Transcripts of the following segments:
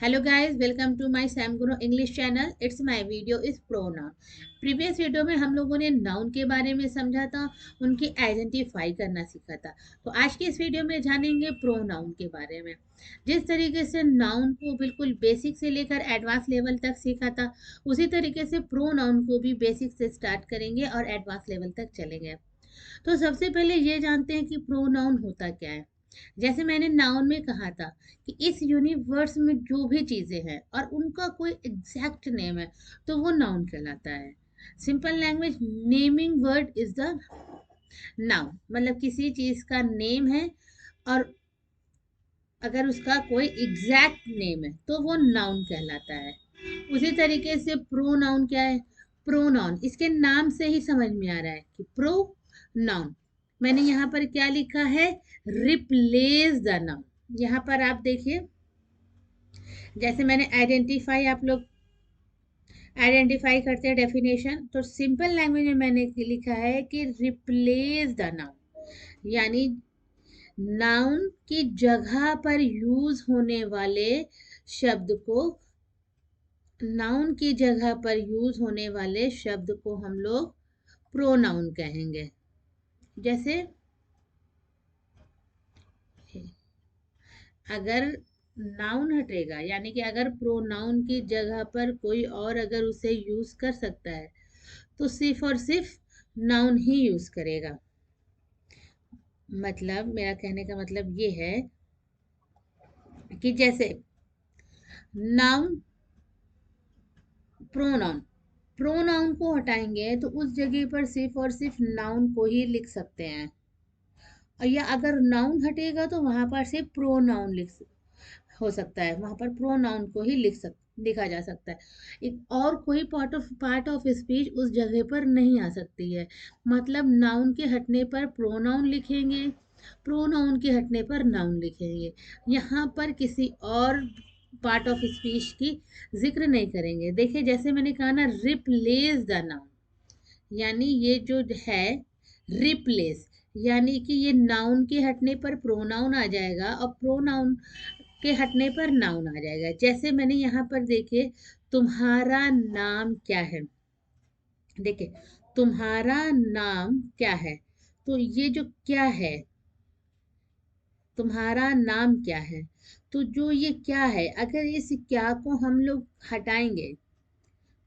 Hello guys, welcome to my Sam Guru English channel. It's my video is pronoun. Previous video में हम लोगों ने noun के बारे में समझा था, उनकी आइडेंटिफाई करना सीखा था। तो आज के इस वीडियो में जानेंगे प्रोनाउन के बारे में। जिस तरीके से नाउन को बिल्कुल बेसिक से लेकर एडवांस लेवल तक सीखा था, उसी तरीके से प्रोनाउन को भी बेसिक से स्टार्ट करेंगे और एडवांस लेवल तक चलेंगे। तो सबसे पहले ये जानते हैं कि प्रोनाउन होता क्या है। जैसे मैंने नाउन में कहा था कि इस यूनिवर्स में जो भी चीजें हैं और उनका कोई एग्जैक्ट नेम है तो वो नाउन कहलाता है। Simple language, naming word is the noun. मतलब किसी चीज का नेम है और अगर उसका कोई एग्जैक्ट नेम है तो वो नाउन कहलाता है। उसी तरीके से प्रोनाउन क्या है? प्रोनाउन इसके नाम से ही समझ में आ रहा है कि प्रो नाउन। मैंने यहाँ पर क्या लिखा है? Replace the noun. यहाँ पर आप देखिए, जैसे मैंने आइडेंटिफाई, आप लोग आइडेंटिफाई करते हैं डेफिनेशन, तो सिंपल लैंग्वेज में मैंने लिखा है कि रिप्लेस द नाउन, यानी नाउन की जगह पर यूज होने वाले शब्द को, नाउन की जगह पर यूज होने वाले शब्द को हम लोग प्रोनाउन कहेंगे। जैसे अगर नाउन हटेगा, यानी कि अगर प्रोनाउन की जगह पर कोई और अगर उसे यूज कर सकता है तो सिर्फ और सिर्फ नाउन ही यूज करेगा। मतलब मेरा कहने का मतलब ये है कि जैसे नाउन, प्रोनाउन, प्रोनाउन को हटाएंगे तो उस जगह पर सिर्फ और सिर्फ नाउन को ही लिख सकते हैं, और या अगर नाउन हटेगा तो वहां पर सिर्फ प्रोनाउन लिख हो सकता है, वहां पर प्रोनाउन को ही लिखा जा सकता है। एक और कोई पार्ट ऑफ स्पीच उस जगह पर नहीं आ सकती है। मतलब नाउन के हटने पर प्रोनाउन लिखेंगे, प्रोनाउन के हटने पर नाउन लिखेंगे। यहाँ पर किसी और पार्ट ऑफ स्पीच की जिक्र नहीं करेंगे। देखिए जैसे मैंने कहा ना, रिप्लेस द नाउन, यानी ये जो है रिप्लेस, यानी कि ये नाउन के हटने पर प्रोनाउन आ जाएगा और प्रोनाउन के हटने पर नाउन आ जाएगा। जैसे मैंने यहाँ पर देखिए, तुम्हारा नाम क्या है। देखिए, तुम्हारा नाम क्या है, तो ये जो क्या है, तुम्हारा नाम क्या है, तो जो ये क्या है, अगर इस क्या को हम लोग हटाएंगे,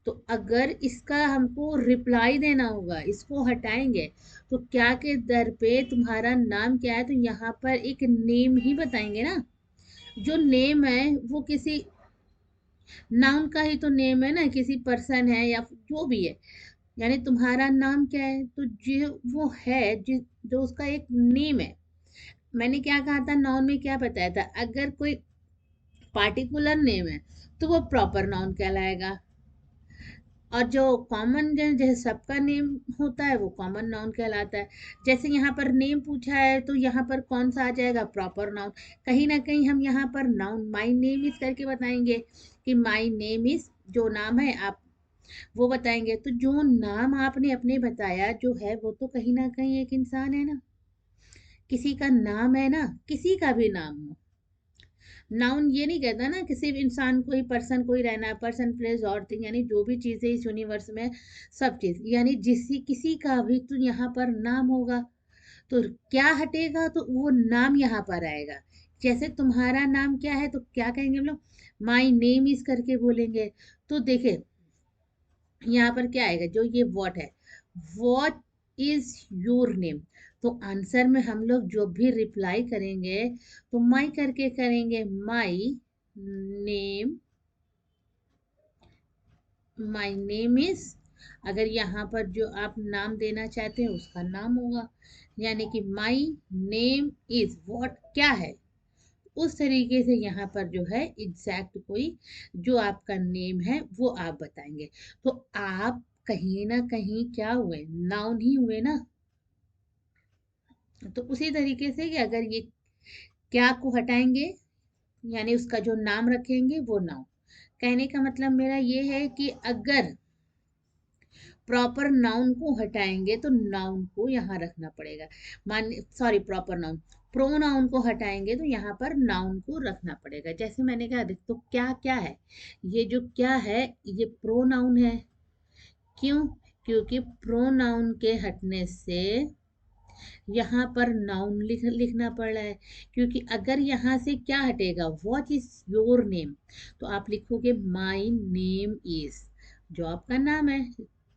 तो अगर इसका हमको रिप्लाई देना होगा, इसको हटाएंगे तो क्या के दर पे तुम्हारा नाम क्या है, तो यहाँ पर एक नेम ही बताएंगे ना। जो नेम है वो किसी नाउन का ही तो नेम है ना, किसी पर्सन है या जो भी है। यानी तुम्हारा नाम क्या है, तो जो वो है जो उसका एक नेम है। मैंने क्या कहा था, नाउन में क्या बताया था, अगर कोई पार्टिकुलर नेम है तो वो प्रॉपर नाउन कहलाएगा, और जो कॉमन जैसे सबका नेम होता है वो कॉमन नाउन कहलाता है। जैसे यहाँ पर नेम पूछा है तो यहाँ पर कौन सा आ जाएगा? Proper noun. कहीं ना कहीं हम यहाँ पर नाउन माई नेम इज करके बताएंगे कि माई नेम इज, जो नाम है आप वो बताएंगे। तो जो नाम आपने अपने बताया जो है वो तो कहीं ना कहीं एक इंसान है ना, किसी का नाम है ना, किसी का भी नाम हो। नाउन ये नहीं कहता ना कि सिर्फ इंसान को ही, पर्सन को ही रहना है, पर्सन प्लेस और थिंग, यानी जो भी चीजें इस यूनिवर्स में, सब चीज, यानी किसी का भी तो यहाँ पर नाम होगा। तो क्या हटेगा तो वो नाम यहाँ पर आएगा। जैसे तुम्हारा नाम क्या है तो क्या कहेंगे हम लोग? माई नेम इज करके बोलेंगे। तो देखे यहाँ पर क्या आएगा, जो ये वॉट है, वॉट इज योर नेम। तो आंसर में हम लोग जो भी रिप्लाई करेंगे तो माई करके करेंगे, my name, my name is. अगर यहाँ पर जो आप नाम देना चाहते हैं उसका नाम होगा, यानी कि माई नेम इज वॉट क्या है, उस तरीके से यहाँ पर जो है एग्जैक्ट कोई जो आपका नेम है वो आप बताएंगे। तो आप कहीं ना कहीं क्या हुए? नाउन ही हुए ना। तो उसी तरीके से कि अगर ये क्या को हटाएंगे, यानी उसका जो नाम रखेंगे वो नाउन। कहने का मतलब मेरा ये है कि अगर प्रॉपर नाउन को हटाएंगे तो नाउन को यहाँ रखना पड़ेगा। मान, सॉरी, प्रॉपर नाउन, प्रोनाउन को हटाएंगे तो यहाँ पर नाउन को रखना पड़ेगा। जैसे मैंने कहा, देख तो क्या क्या है, ये जो क्या है ये प्रोनाउन है। क्यों? क्योंकि प्रोनाउन के हटने से यहाँ पर नाउन लिखना पड़ रहा है। क्योंकि अगर यहाँ से क्या हटेगा, व्हाट इज योर नेम, तो आप लिखोगे माई नेम इज, जो आपका नाम है।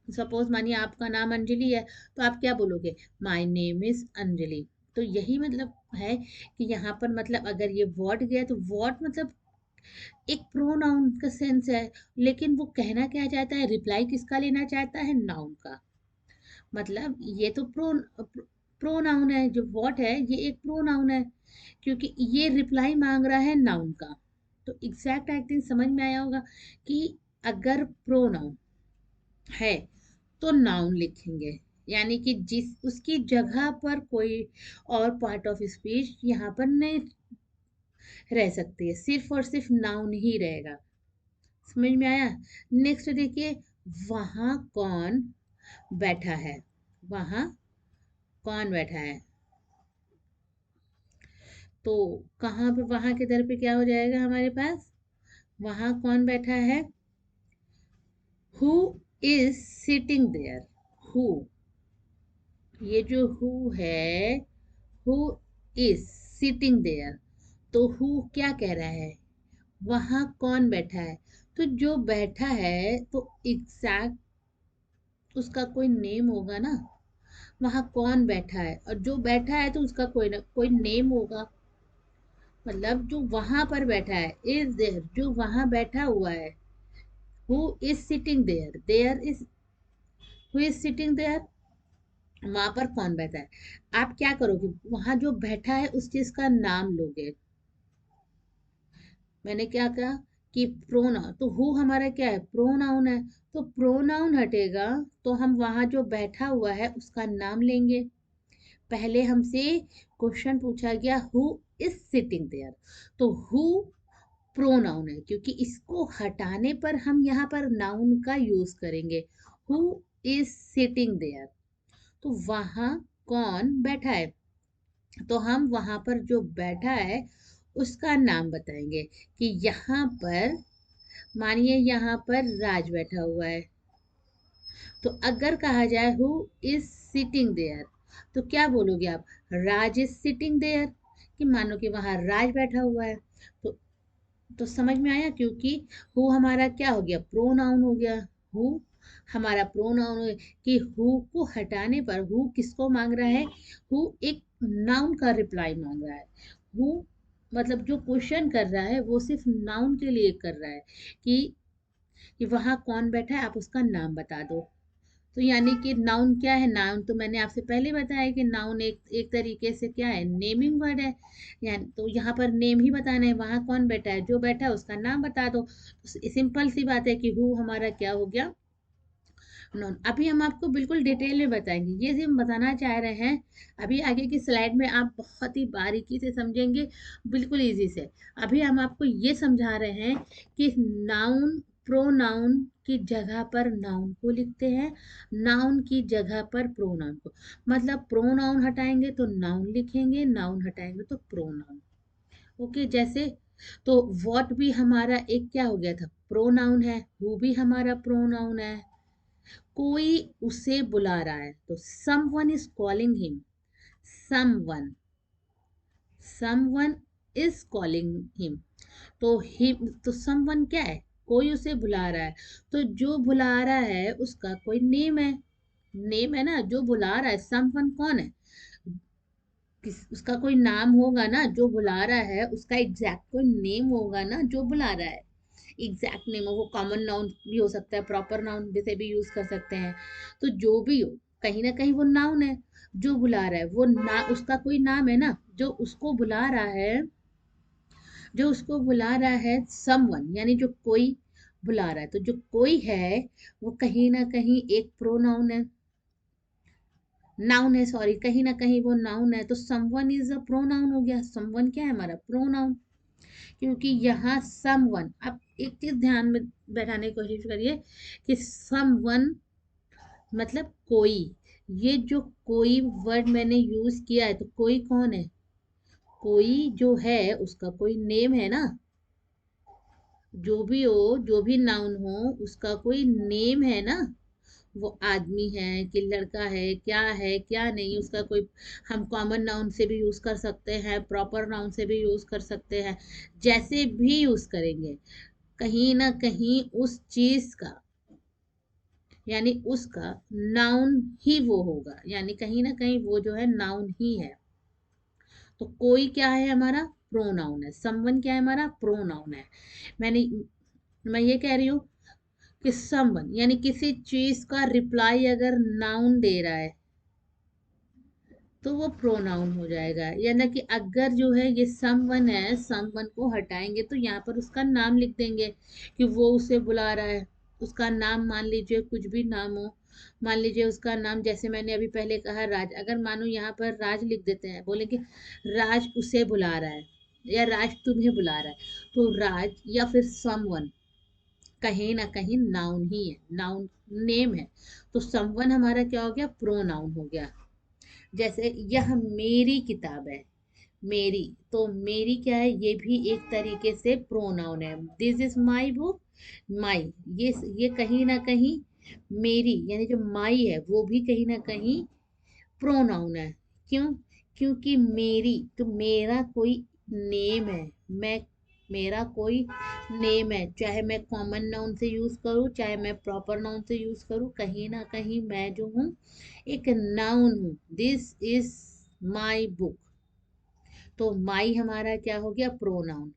सपोज मानिए आपका नाम अंजलि है, तो आप क्या बोलोगे, माई नेम इज अंजलि। तो यही मतलब है कि यहाँ पर मतलब अगर ये वॉट गया तो वॉट मतलब एक प्रोनाउन का सेंस है, लेकिन वो कहना क्या चाहता है, रिप्लाई किसका लेना चाहता है, नाउन का। मतलब ये तो प्रोनाउन है, जो व्हाट है ये एक प्रोनाउन है, क्योंकि ये रिप्लाई मांग रहा है नाउन का। तो एग्जैक्ट आई थिंक समझ में आया होगा कि अगर प्रोनाउन है तो नाउन लिखेंगे, यानी कि जिस उसकी जगह पर कोई और पार्ट ऑफ स्पीच यहाँ पर नहीं रह सकती है, सिर्फ और सिर्फ नाउन ही रहेगा। समझ में आया? नेक्स्ट देखिए, वहां कौन बैठा है, वहां कौन बैठा है, तो कहाँ पे वहां के दर पे क्या हो जाएगा हमारे पास, वहां कौन बैठा है, who is sitting there. Who, ये जो हु है, हु इज सिटिंग देयर, तो हु क्या कह रहा है, वहां कौन बैठा है। तो जो बैठा है तो एग्जैक्ट उसका कोई नेम होगा ना, वहां कौन बैठा है, और जो बैठा है तो उसका कोई ना कोई नेम होगा। मतलब जो वहां पर बैठा है, इज देयर, जो वहां बैठा हुआ है, who is sitting there, there is, who is sitting there, वहां पर कौन बैठा है। आप क्या करोगे, वहां जो बैठा है उस चीज का नाम लोगे। मैंने क्या कहा कि प्रोनाउन, तो हु हमारा क्या है, प्रोनाउन है, तो प्रोनाउन हटेगा तो हम वहां जो बैठा हुआ है उसका नाम लेंगे। पहले हमसे क्वेश्चन पूछा गया हु इज सिटिंग देयर, तो हु प्रोनाउन है, क्योंकि इसको हटाने पर हम यहाँ पर नाउन का यूज करेंगे। हु इज सिटिंग देयर, तो वहां कौन बैठा है, तो हम वहां पर जो बैठा है उसका नाम बताएंगे। कि यहाँ पर मानिए यहाँ पर राज बैठा हुआ है, तो अगर कहा जाए हु इज सिटिंग देयर, तो क्या बोलोगे आप, राज इज सिटिंग देयर, कि मानो कि वहां राज बैठा हुआ है। तो समझ में आया, क्योंकि हु हमारा क्या हो गया, प्रोनाउन हो गया। हु हमारा प्रोनाउन हो गया, कि हु को हटाने पर हु किसको मांग रहा है, हु एक नाउन का रिप्लाई मांग रहा है। हु मतलब जो क्वेश्चन कर रहा है वो सिर्फ नाउन के लिए कर रहा है, कि वहां कौन बैठा है, आप उसका नाम बता दो। तो यानी कि नाउन क्या है, नाउन तो मैंने आपसे पहले बताया कि नाउन एक एक तरीके से क्या है, नेमिंग वर्ड है। यानी तो यहाँ पर नेम ही बताना है, वहां कौन बैठा है, जो बैठा है उसका नाम बता दो। तो सिंपल सी बात है कि हु हमारा क्या हो गया, नाउन। अभी हम आपको बिल्कुल डिटेल में बताएंगे, ये जो हम बताना चाह रहे हैं अभी आगे की स्लाइड में आप बहुत ही बारीकी से समझेंगे, बिल्कुल इजी से। अभी हम आपको ये समझा रहे हैं कि नाउन प्रोनाउन की जगह पर नाउन को लिखते हैं, नाउन की जगह पर प्रोनाउन को। मतलब प्रोनाउन हटाएंगे तो नाउन लिखेंगे, नाउन हटाएंगे तो प्रोनाउन। ओके, जैसे तो व्हाट भी हमारा एक क्या हो गया था, प्रोनाउन है, हु भी हमारा प्रोनाउन है। कोई उसे बुला रहा है तो someone is calling him, someone, someone is calling him, तो हिम तो समवन क्या है, कोई उसे बुला रहा है, तो जो बुला रहा है उसका कोई नेम है, नेम है ना, जो बुला रहा है, समवन कौन है, उसका कोई नाम होगा ना, जो बुला रहा है उसका एग्जैक्ट कोई नेम होगा ना, जो बुला रहा है एग्जैक्ट नेम हो, वो कॉमन नाउन भी हो सकता है, प्रॉपर नाउन से भी यूज कर सकते हैं। तो जो भी हो, कहीं ना कहीं वो नाउन है। जो बुला रहा है वो ना, उसका कोई नाम है ना, जो उसको बुला रहा है, जो उसको बुला रहा है समवन, यानी जो कोई बुला रहा है, तो जो कोई है वो कहीं ना कहीं एक प्रोनाउन है, नाउन है, सॉरी, कहीं ना कहीं वो नाउन है। तो समवन इज अ प्रोनाउन हो गया, समवन क्या है हमारा प्रोनाउन। क्योंकि यहाँ समवन, आप एक चीज ध्यान में बैठाने की कोशिश करिए कि समवन मतलब कोई, ये जो कोई वर्ड मैंने यूज किया है, तो कोई कौन है, कोई जो है उसका कोई नेम है ना, जो भी हो, जो भी नाउन हो उसका कोई नेम है ना। वो आदमी है कि लड़का है, क्या है क्या नहीं, उसका कोई, हम कॉमन नाउन से भी यूज कर सकते हैं, प्रॉपर नाउन से भी यूज कर सकते हैं, जैसे भी यूज करेंगे कहीं ना कहीं उस चीज का, यानी उसका नाउन ही वो होगा, यानी कहीं ना कहीं वो जो है नाउन ही है। तो कोई क्या है हमारा, प्रोनाउन है। समवन क्या है हमारा, प्रोनाउन है। मैंने मैं ये कह रही हूँ कि समवन यानी किसी चीज का रिप्लाई अगर नाउन दे रहा है तो वो प्रोनाउन हो जाएगा। यानी कि अगर जो है ये समवन है, समवन को हटाएंगे तो यहाँ पर उसका नाम लिख देंगे कि वो उसे बुला रहा है। उसका नाम मान लीजिए कुछ भी नाम हो, मान लीजिए उसका नाम, जैसे मैंने अभी पहले कहा राज, अगर मानो यहाँ पर राज लिख देते हैं, बोलेंगे राज उसे बुला रहा है या राज तुम्हें बुला रहा है, तो राज या फिर समवन कहीं ना कहीं नाउन ही है, नाउन नेम है। तो समवन हमारा क्या हो गया, प्रोनाउन हो गया। जैसे यह मेरी किताब है, मेरी, तो मेरी क्या है, ये भी एक तरीके से प्रोनाउन है। दिस इज माई बुक, माई, ये कहीं ना कहीं मेरी यानी जो माई है वो भी कहीं ना कहीं प्रोनाउन है। क्यों, क्योंकि मेरी तो मेरा कोई नेम है, मैं, मेरा कोई नेम है, चाहे मैं कॉमन नाउन से यूज करूँ चाहे मैं प्रॉपर नाउन से यूज करूँ, कहीं ना कहीं मैं जो हूँ एक नाउन हूँ। दिस इज माई बुक, तो माई हमारा क्या हो गया, प्रोनाउन।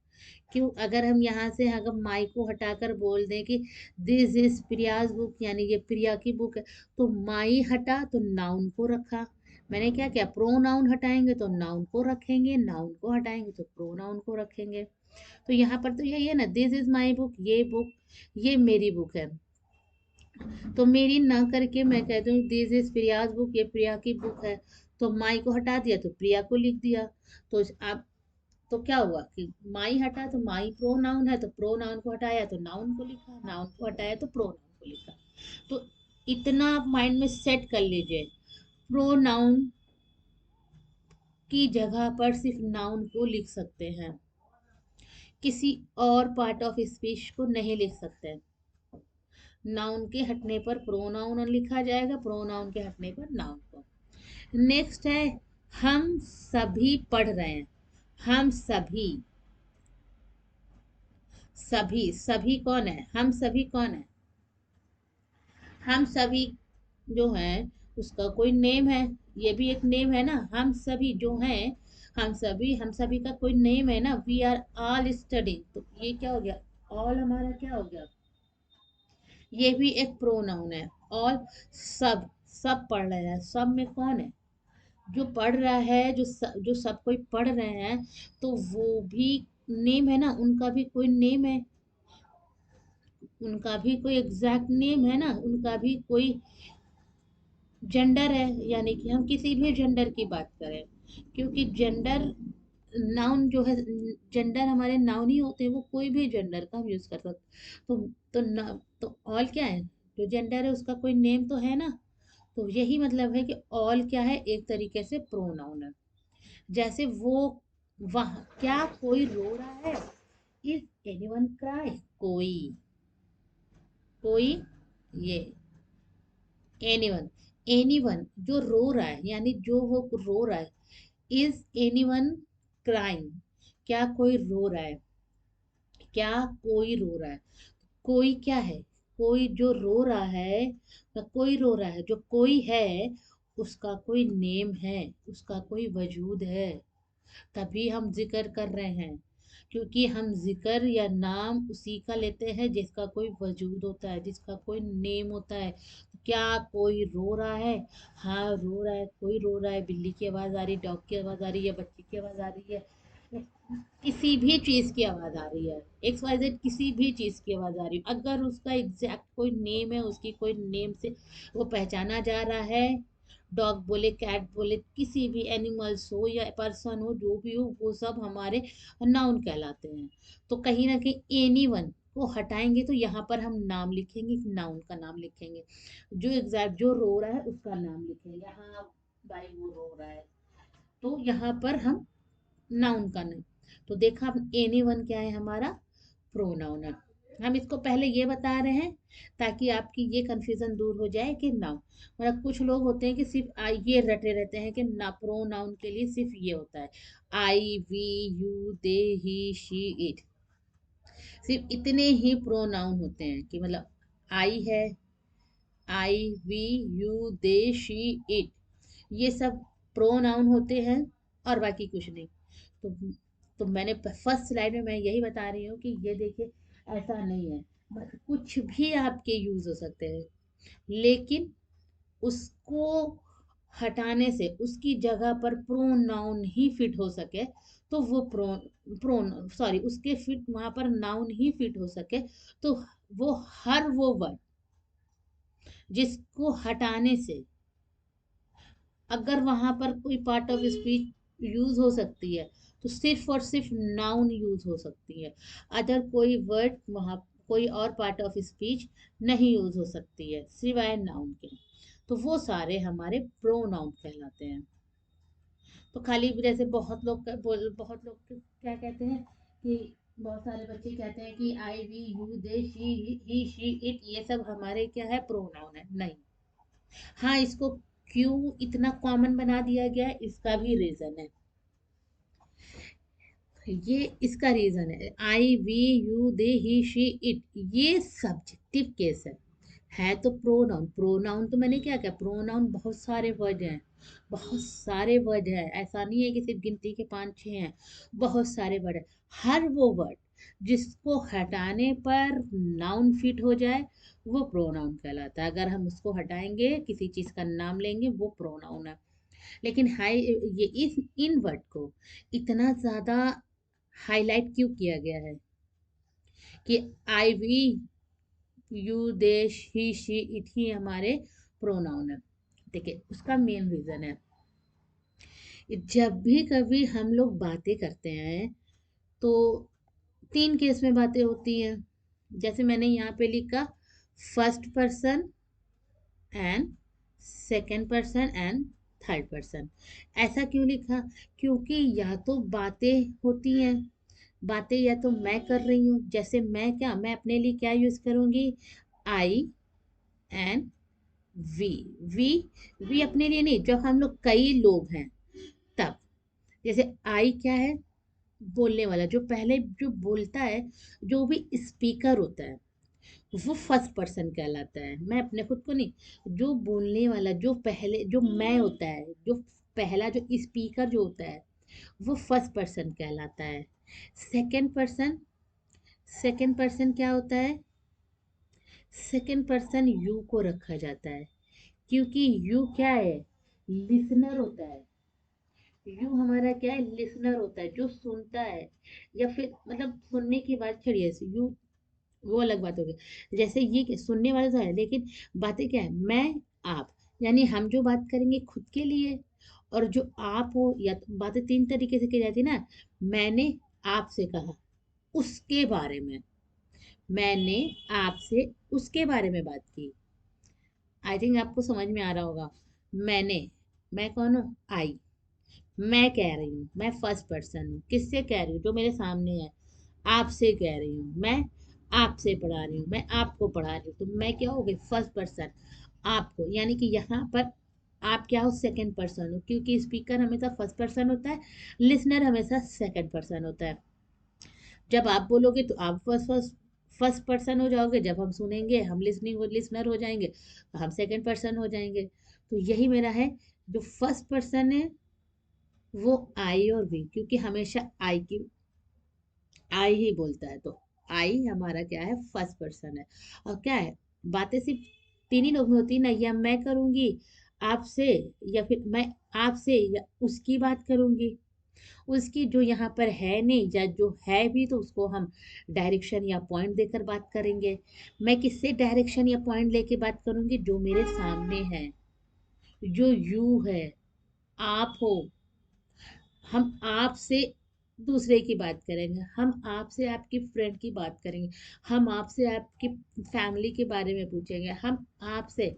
क्यों, अगर हम यहाँ से अगर माई को हटाकर बोल दें कि दिस इज प्रियाज बुक, यानी ये प्रिया की बुक है, तो माई हटा तो नाउन को रखा। मैंने क्या क्या, प्रोनाउन हटाएंगे तो नाउन को रखेंगे, नाउन को हटाएंगे तो प्रोनाउन को रखेंगे। तो यहाँ पर तो यही है ना, दिस इज माई बुक, ये बुक, ये मेरी बुक है। तो मेरी ना करके मैं कहती हूँ दिस इज प्रियाज बुक, ये प्रिया की बुक है, तो माई को हटा दिया तो प्रिया को लिख दिया। तो आप, तो क्या हुआ कि माई हटा तो माई प्रोनाउन है, तो प्रोनाउन को हटाया तो नाउन को लिखा, नाउन को हटाया तो प्रोनाउन को लिखा। तो इतना आप माइंड में सेट कर लीजिए, प्रोनाउन की जगह पर सिर्फ नाउन को लिख सकते हैं, किसी और पार्ट ऑफ स्पीच को नहीं लिख सकते। नाउन के हटने पर प्रोनाउन लिखा जाएगा, प्रोनाउन के हटने पर नाउन को। नेक्स्ट है, हम सभी पढ़ रहे हैं। हम सभी, सभी, सभी कौन है, हम सभी कौन है, हम सभी जो है उसका कोई नेम है, ये भी एक नेम है ना, हम सभी जो है, हम सभी, हम सभी का कोई नेम है ना, वी आर ऑल स्टडिंग, तो ये क्या हो गया, ऑल हमारा क्या हो गया, ये भी एक प्रोनाउन है। ऑल, सब, सब पढ़ रहे हैं, सब में कौन है, जो पढ़ रहा है, जो सब कोई पढ़ रहे हैं, तो वो भी नेम है ना, उनका भी कोई नेम है, उनका भी कोई एग्जैक्ट नेम है ना, उनका भी कोई जेंडर है, यानी कि हम किसी भी जेंडर की बात करें, क्योंकि जेंडर नाउन जो है, जेंडर हमारे नाउन ही होते हैं, वो कोई भी जेंडर का हम यूज कर सकते। तो ऑल क्या है, जो जेंडर है उसका कोई नेम तो है ना। तो यही मतलब है कि ऑल क्या है, एक तरीके से प्रोनाउन है। जैसे वो, वहाँ क्या कोई रो रहा है, इज एनीवन क्राई, कोई, कोई, ये एनीवन, एनीवन जो रो रहा है, यानी जो वो रो रहा है, इज एनीवन क्राइंग, क्या कोई रो रहा है, क्या कोई रो रहा है, कोई क्या है, कोई जो रो रहा है, या कोई रो रहा है, जो कोई है उसका कोई नेम है, उसका कोई वजूद है, तभी हम जिक्र कर रहे हैं। क्योंकि हम जिक्र या नाम उसी का लेते हैं जिसका कोई वजूद होता है, जिसका कोई नेम होता है। तो क्या कोई रो रहा है, हाँ रो रहा है, कोई रो रहा है, बिल्ली की आवाज आ रही, डॉग की आवाज आ रही है, बच्चे की आवाज आ रही है, किसी भी चीज की आवाज आ रही है, एक्स वाई जेड किसी भी चीज की आवाज आ रही है, अगर उसका एग्जैक्ट कोई नेम है, उसकी कोई नेम से वो पहचाना जा रहा है, डॉग बोले, कैट बोले, किसी भी एनिमल्स हो या पर्सन हो, जो भी हो, वो सब हमारे नाउन कहलाते हैं। तो कहीं ना कहीं एनी वन को हटाएंगे तो यहाँ पर हम नाम लिखेंगे, नाउन का नाम लिखेंगे, जो एग्जैक्ट जो रो रहा है उसका नाम लिखेंगे, हाँ भाई वो रो रहा है, तो यहाँ पर हम नाउन का नहीं। तो देखा एनी वन क्या है हमारा, प्रोनाउन है। हम इसको पहले ये बता रहे हैं ताकि आपकी ये कंफ्यूजन दूर हो जाए कि नाउन, मतलब कुछ लोग होते हैं कि सिर्फ ये रटे रहते हैं कि ना प्रोनाउन के लिए सिर्फ ये होता है, I we you they he she it, सिर्फ इतने ही प्रोनाउन होते हैं कि मतलब आई है, I we you they she it, ये सब प्रोनाउन होते हैं और बाकी कुछ नहीं। तो मैंने फर्स्ट स्लाइड में मैं यही बता रही हूँ कि ये देखिए ऐसा नहीं है, कुछ भी आपके यूज हो सकते हैं, लेकिन उसको हटाने से उसकी जगह पर प्रोनाउन ही फिट हो सके, तो वो प्रोन सॉरी उसके फिट वहां पर नाउन ही फिट हो सके, तो वो हर वो वर्ड जिसको हटाने से अगर वहां पर कोई पार्ट ऑफ स्पीच यूज हो सकती है, तो सिर्फ और सिर्फ नाउन यूज हो सकती है, अदर कोई वर्ड वहां, कोई और पार्ट ऑफ स्पीच नहीं यूज हो सकती है सिवाय नाउन के। तो वो सारे हमारे प्रोनाउन कहलाते हैं। तो खाली जैसे बहुत लोग क्या कहते हैं कि बहुत सारे बच्चे कहते हैं कि I we you they she he she it, ये सब हमारे क्या है, प्रोनाउन है। नहीं, हाँ इसको क्यों इतना कॉमन बना दिया गया है, इसका भी रीजन है। ये इसका रीजन है, I we you they he she it, ये सब्जेक्टिव केस है तो प्रोनाउन। प्रोनाउन तो मैंने क्या कहा, प्रोनाउन बहुत सारे वर्ड हैं, बहुत सारे वर्ड है, ऐसा नहीं है कि सिर्फ गिनती के 5-6 हैं, बहुत सारे वर्ड है। हर वो वर्ड जिसको हटाने पर नाउन फिट हो जाए वो प्रोनाउन कहलाता है। अगर हम उसको हटाएंगे, किसी चीज का नाम लेंगे, वो प्रोनाउन है। लेकिन हाई ये इस इन वर्ड को इतना ज्यादा हाईलाइट क्यों किया गया है कि I we you they he she it ही हमारे प्रोनाउन है? देखिए उसका मेन रीजन है, जब भी कभी हम लोग बातें करते हैं तो 3 केस में बातें होती हैं। जैसे मैंने यहाँ पे लिखा, first person and second person and third person. ऐसा क्यों लिखा, क्योंकि या तो बातें होती हैं, बातें या तो मैं कर रही हूँ, जैसे मैं क्या, मैं अपने लिए क्या यूज करूंगी, आई एंड वी। वी वी अपने लिए नहीं, जब हम लोग कई लोग हैं तब। जैसे आई क्या है, बोलने वाला, जो पहले जो बोलता है, जो भी स्पीकर होता है वो फर्स्ट पर्सन कहलाता है। मैं अपने खुद को नहीं, जो बोलने वाला, जो पहले जो मैं होता है, जो पहला जो स्पीकर जो होता है वो फर्स्ट पर्सन कहलाता है। सेकंड पर्सन, सेकंड पर्सन क्या होता है, सेकंड पर्सन यू को रखा जाता है, क्योंकि यू क्या है, लिसनर होता है। यू हमारा क्या है, लिसनर होता है, जो सुनता है, या फिर मतलब सुनने की बात छोड़िए, यू वो अलग बात होगी। जैसे ये सुनने वाला तो है, लेकिन बातें क्या है, मैं आप, यानी हम जो बात करेंगे खुद के लिए, और जो आप हो, या तो बातें 3 तरीके से की जाती है ना, मैंने आपसे कहा उसके बारे में, मैंने आपसे उसके बारे में बात की। आई थिंक आपको समझ में आ रहा होगा। मैंने, मैं कौन हूँ, आई, मैं कह रही हूँ, मैं फर्स्ट पर्सन हूँ, किससे कह रही हूँ, जो मेरे सामने है, आपसे कह रही हूँ, मैं आपसे पढ़ा रही हूँ, मैं आपको पढ़ा रही हूँ, तो मैं क्या हो गई, फर्स्ट पर्सन। आपको, यानी कि यहाँ पर आप क्या हो, सेकंड पर्सन हो, क्योंकि स्पीकर हमेशा फर्स्ट पर्सन होता है, लिसनर हमेशा सेकंड पर्सन होता है। जब आप बोलोगे तो आप फर्स्ट फर्स्ट फर्स्ट पर्सन हो जाओगे, जब हम सुनेंगे, हम लिसनर हो जाएंगे, तो हम सेकंड पर्सन हो जाएंगे। तो यही मेरा है, जो फर्स्ट पर्सन है वो आई और वी, क्योंकि हमेशा आई ही बोलता है, तो आई हमारा क्या है, फर्स्ट पर्सन है। और क्या है, बातें सिर्फ 3 ही लोग में होती है ना, या मैं करूंगी आपसे, या फिर मैं आपसे या उसकी बात करूंगी, उसकी जो यहाँ पर है नहीं, या जो है भी तो उसको हम डायरेक्शन या पॉइंट देकर बात करेंगे। मैं किससे डायरेक्शन या पॉइंट लेके बात करूंगी, जो मेरे सामने है, जो यू है, आप हो। हम आपसे दूसरे की बात करेंगे, हम आपसे आपकी फ्रेंड की बात करेंगे, हम आपसे आपकी फैमिली के बारे में पूछेंगे, हम आपसे,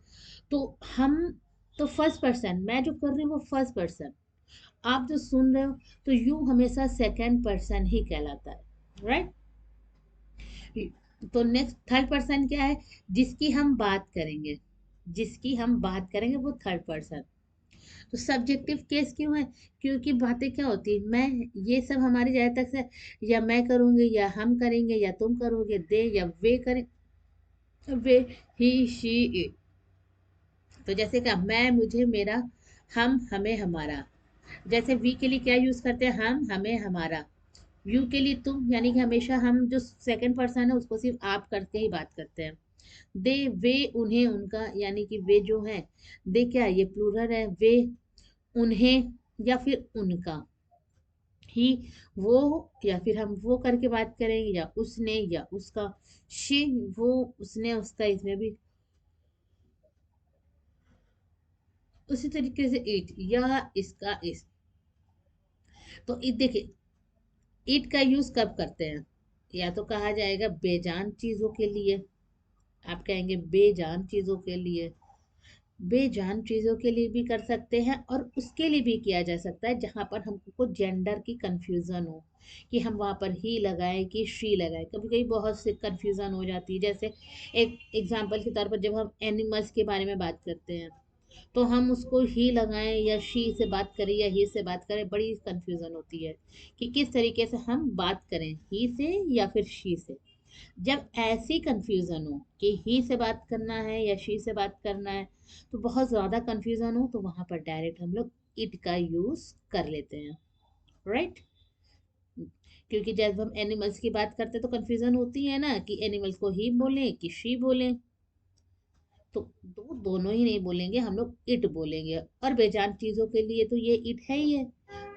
तो हम, तो फर्स्ट पर्सन मैं जो कर रही हूँ वो फर्स्ट पर्सन, आप जो सुन रहे हो, तो यू हमेशा सेकंड पर्सन ही कहलाता है, राइट। तो नेक्स्ट थर्ड पर्सन क्या है? जिसकी हम बात करेंगे, जिसकी हम बात करेंगे वो थर्ड पर्सन। तो सब्जेक्टिव केस क्यों है? क्योंकि बातें क्या होती है, मैं, ये सब हमारी ज्यादा तक से या मैं करूंगी या हम करेंगे या तुम करोगे, दे या वे करें, वे, ही, शी, इट। तो जैसे क्या, मैं, मुझे, मेरा, हम, हमें, हमारा। जैसे वी के लिए क्या यूज करते हैं? हम, हमें, हमारा। यू के लिए तुम, यानी कि हमेशा हम जो सेकंड पर्सन है उसको सिर्फ आप करके ही बात करते हैं। दे, वे, उन्हें, उनका, यानी कि वे जो है, दे क्या है? ये प्लूरल है। वे, उन्हें या फिर उनका। ही, वो, या फिर हम वो करके बात करेंगे, या उसने या उसका। शी, वो, उसने, उसका, इसमें भी उसी तरीके से इट, या इसका, इस। तो इट देखिए, इट का यूज कब करते हैं? या तो कहा जाएगा बेजान चीजों के लिए, आप कहेंगे बेजान चीजों के लिए, बेजान चीजों के लिए भी कर सकते हैं, और उसके लिए भी किया जा सकता है जहां पर हमको जेंडर की कंफ्यूजन हो, कि हम वहां पर ही लगाएं कि शी लगाएं। कभी कभी बहुत से कंफ्यूजन हो जाती है। जैसे एक एग्जांपल के तौर पर, जब हम एनिमल्स के बारे में बात करते हैं, तो हम उसको ही लगाएं या शी से बात करें या ही से बात करें, बड़ी कंफ्यूजन होती है कि किस तरीके से हम बात करें, ही से या फिर शी से। जब ऐसी कंफ्यूजन हो कि ही से बात करना है या शी से बात करना है, तो बहुत ज्यादा कंफ्यूजन हो, तो वहां पर डायरेक्ट हम लोग इट का यूज कर लेते हैं, राइट। क्योंकि जब हम एनिमल्स की बात करते हैं तो कंफ्यूजन होती है ना, कि एनिमल्स को ही बोलें कि शी बोलें। तो दोनों ही नहीं बोलेंगे, हम लोग इट बोलेंगे। और बेजान चीजों के लिए तो ये इट है ही है।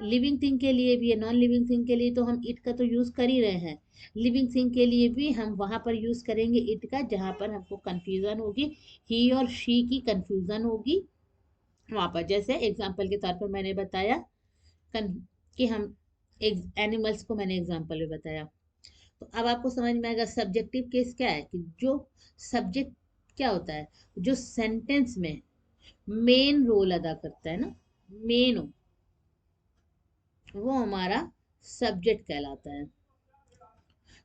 लिविंग थिंग के लिए भी है, नॉन लिविंग थिंग के लिए तो हम इट का तो यूज कर ही रहे हैं। लिविंग थिंग के लिए भी हम वहां पर यूज करेंगे इट का, जहां पर हमको कंफ्यूजन होगी, ही और शी की कंफ्यूजन होगी वहां पर। जैसे एग्जाम्पल के तौर पर मैंने बताया, कन, कि हम एनिमल्स को मैंने एग्जाम्पल में बताया। तो अब आपको समझ में आएगा सब्जेक्टिव केस क्या है, कि जो सब्जेक्ट क्या होता है, जो सेंटेंस में मेन रोल अदा करता है ना, मेन, वो हमारा सब्जेक्ट कहलाता है।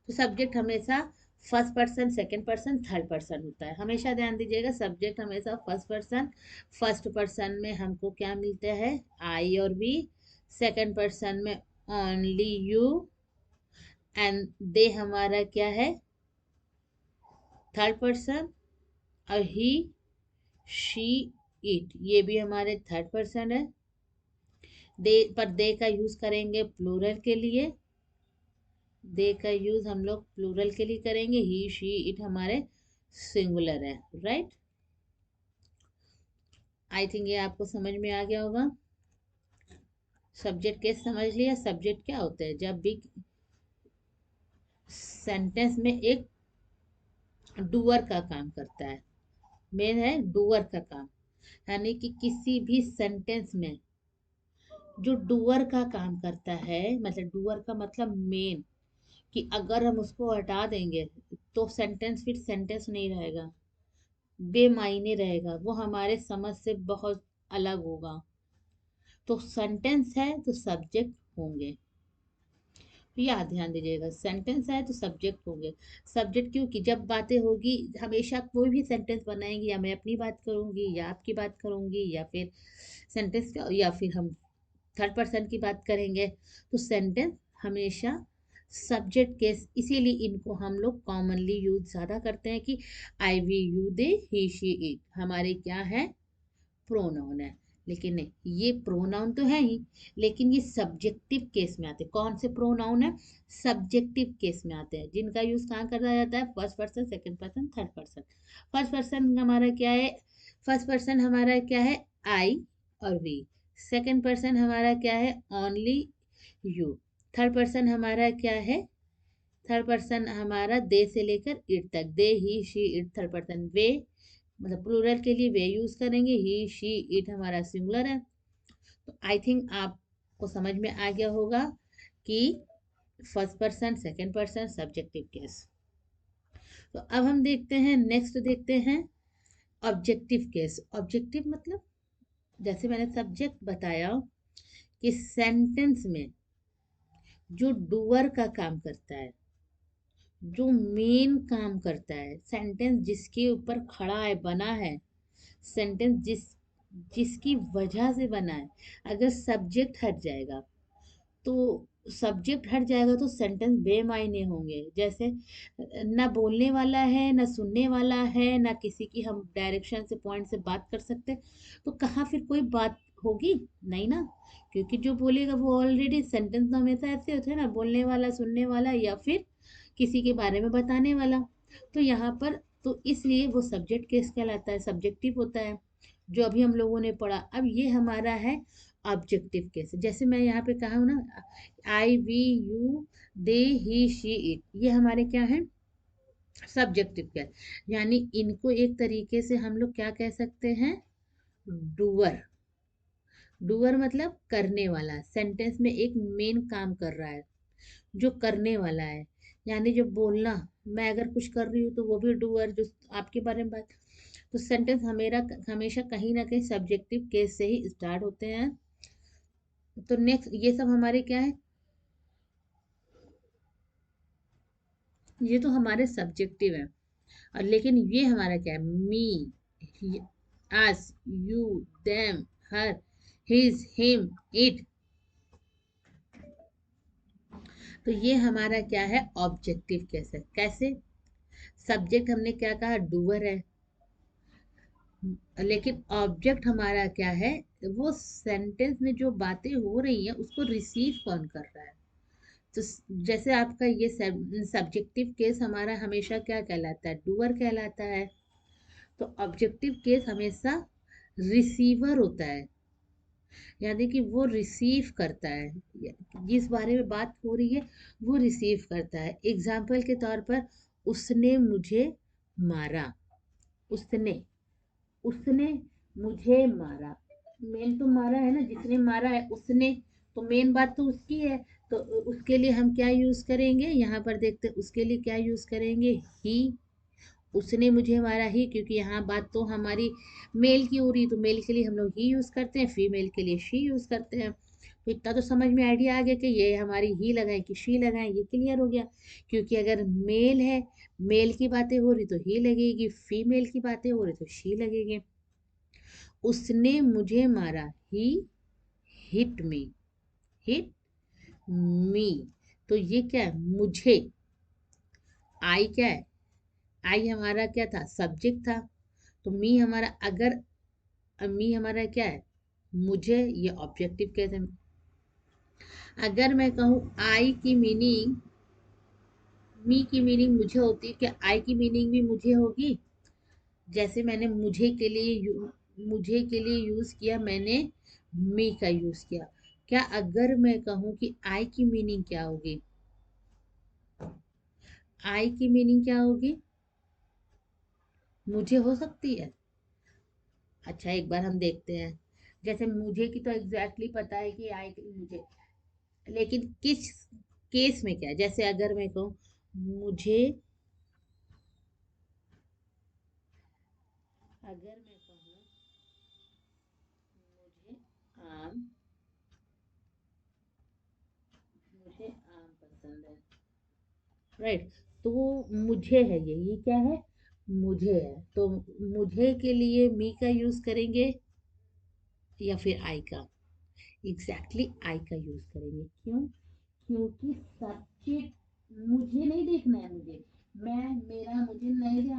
तो सब्जेक्ट हमेशा first person, second person, third person होता है। हमेशा ध्यान दीजिएगा, सब्जेक्ट हमेशा फर्स्ट पर्सन। फर्स्ट पर्सन में हमको क्या मिलता है? आई और वी। सेकंड पर्सन में ओनली यू एंड दे हमारा क्या है? Third person. और ही, शी, इट, ये भी हमारे थर्ड पर्सन है। दे पर दे का यूज करेंगे प्लूरल के लिए, दे का यूज हम लोग प्लूरल के लिए करेंगे। ही, शी, इट हमारे सिंगुलर है, राइट। आई थिंक ये आपको समझ में आ गया होगा। सब्जेक्ट केस समझ लिया। सब्जेक्ट क्या होते हैं? जब भी सेंटेंस में एक डूअर का काम करता है, मेन है डूअर का काम, यानी कि किसी भी सेंटेंस में जो डूअर का काम करता है, मतलब डूअर का मतलब मेन, कि अगर हम उसको हटा देंगे तो सेंटेंस फिर सेंटेंस नहीं रहेगा, बेमायने रहेगा, वो हमारे समझ से बहुत अलग होगा। तो सेंटेंस है तो सब्जेक्ट होंगे, तो याद ध्यान दीजिएगा, सेंटेंस है तो सब्जेक्ट होंगे। सब्जेक्ट क्योंकि जब बातें होगी, हमेशा कोई भी सेंटेंस बनाएंगे, या मैं अपनी बात करूंगी या आपकी बात करूंगी, या फिर सेंटेंस का, या फिर हम थर्ड पर्सन की बात करेंगे, तो सेंटेंस हमेशा सब्जेक्ट केस। इसीलिए इनको हम लोग कॉमनली यूज ज्यादा करते हैं, कि I, we, you, they, he, she, it हमारे क्या है? प्रोनाउन है। लेकिन नहीं, ये प्रोनाउन तो है ही, लेकिन ये सब्जेक्टिव केस में आते हैं। कौन से प्रोनाउन है? सब्जेक्टिव केस में आते हैं, जिनका यूज कहाँ करा जाता है? First person, second person, third person. First person हमारा क्या है? फर्स्ट पर्सन हमारा क्या है? आई और वी। सेकंड पर्सन हमारा क्या है? Only you. थर्ड पर्सन हमारा क्या है? थर्ड पर्सन हमारा दे से लेकर इट तक, दे, he, she, it third person. वे मतलब प्लूरल के लिए वे यूज करेंगे, ही, शी, इट हमारा सिंगुलर है। तो आई थिंक आपको समझ में आ गया होगा कि first person, second person, subjective case. तो अब हम देखते हैं, नेक्स्ट देखते हैं ऑब्जेक्टिव केस। ऑब्जेक्टिव मतलब, जैसे मैंने सब्जेक्ट बताया कि सेंटेंस में जो डूअर का काम करता है, जो मेन काम करता है, सेंटेंस जिसके ऊपर खड़ा है, बना है, सेंटेंस जिसकी वजह से बना है, अगर सब्जेक्ट हट जाएगा तो तो सेंटेंस बेमायने होंगे। जैसे ना बोलने वाला है, ना सुनने वाला है, ना किसी की हम डायरेक्शन से पॉइंट से बात कर सकते, तो कहाँ फिर कोई बात होगी? नहीं ना, क्योंकि जो बोलेगा वो ऑलरेडी, सेंटेंस तो हमेशा ऐसे होते हैं ना, बोलने वाला, सुनने वाला, या फिर किसी के बारे में बताने वाला। तो यहाँ पर तो इसलिए वो सब्जेक्ट केस कहलाता है, सब्जेक्टिव होता है, जो अभी हम लोगों ने पढ़ा। अब ये हमारा है ऑब्जेक्टिव केस। जैसे मैं यहाँ पे कहा हूँ ना, I, we, you, they, he, she, it, ये हमारे क्या है? Subjective case. यानी इनको एक तरीके से हम लोग क्या कह सकते हैं? डूअर। डूअर मतलब करने वाला, सेंटेंस में एक मेन काम कर रहा है, जो करने वाला है। यानी जो बोलना, मैं अगर कुछ कर रही हूँ तो वो भी डूअर, जो आपके बारे में बात। तो सेंटेंस हमेशा कहीं ना कहीं सब्जेक्टिव केस से ही स्टार्ट होते हैं। तो नेक्स्ट, ये सब हमारे क्या है? ये तो हमारे सब्जेक्टिव है। और लेकिन ये हमारा क्या है? Me, us, you, them, her, his, him, it. तो ये हमारा क्या है? ऑब्जेक्टिव कैसे? कैसे? सब्जेक्ट हमने क्या कहा? डूअर है। लेकिन ऑब्जेक्ट हमारा क्या है? वो सेंटेंस में जो बातें हो रही हैं उसको रिसीव कौन कर रहा है? तो जैसे आपका ये सब्जेक्टिव केस हमारा हमेशा क्या कहलाता है? डूअर कहलाता है। तो ऑब्जेक्टिव केस हमेशा रिसीवर होता है, यानी कि वो रिसीव करता है, जिस बारे में बात हो रही है वो रिसीव करता है। एग्जाम्पल के तौर पर, उसने मुझे मारा। उसने उसने मुझे मारा। मेन तो मारा है ना, जिसने मारा है उसने, तो मेन बात तो उसकी है। तो उसके लिए हम क्या यूज करेंगे? यहाँ पर देखते हैं, उसके लिए क्या यूज करेंगे? ही। उसने मुझे मारा ही, क्योंकि यहाँ बात तो हमारी मेल की हो रही, तो मेल के लिए हम लोग ही यूज करते हैं, फीमेल के लिए शी यूज करते हैं। तो इतना तो समझ में आइडिया आ गया कि ये हमारी ही लगाए कि शी लगाए, ये क्लियर हो गया। क्योंकि अगर मेल है, मेल की बातें हो रही तो ही लगेगी, फीमेल की बातें हो रही तो शी लगेगी। उसने मुझे मारा, ही हिट मी, हिट मी। तो ये क्या है? मुझे। आई क्या है? आई हमारा क्या था? सब्जेक्ट था। तो मी हमारा, अगर मी हमारा क्या है? मुझे, ये ऑब्जेक्टिव कहते हैं। अगर मैं कहूँ आई की मीनिंग, मी की मीनिंग मुझे होती है, क्या आई की मीनिंग भी मुझे होगी? जैसे मैंने मुझे के लिए यूज किया, मैंने मी का यूज किया। क्या अगर मैं कहूँ कि आई की मीनिंग क्या होगी? आई की मीनिंग क्या होगी? मुझे हो सकती है। अच्छा, एक बार हम देखते हैं। जैसे मुझे की तो एग्जैक्टली पता है कि आई की मुझे, लेकिन किस केस में क्या है? जैसे अगर मैं कहूँ मुझे, अगर मैं कहूँ मुझे आम, मुझे आम पसंद है, राइट? तो मुझे है, ये क्या है? मुझे है। तो मुझे के लिए मी का यूज करेंगे या फिर आई का? एग्जैक्टली आई का यूज करेंगे। क्यों? क्योंकि सब्जेक्ट मुझे नहीं देखना है, मुझे नहीं ध्यान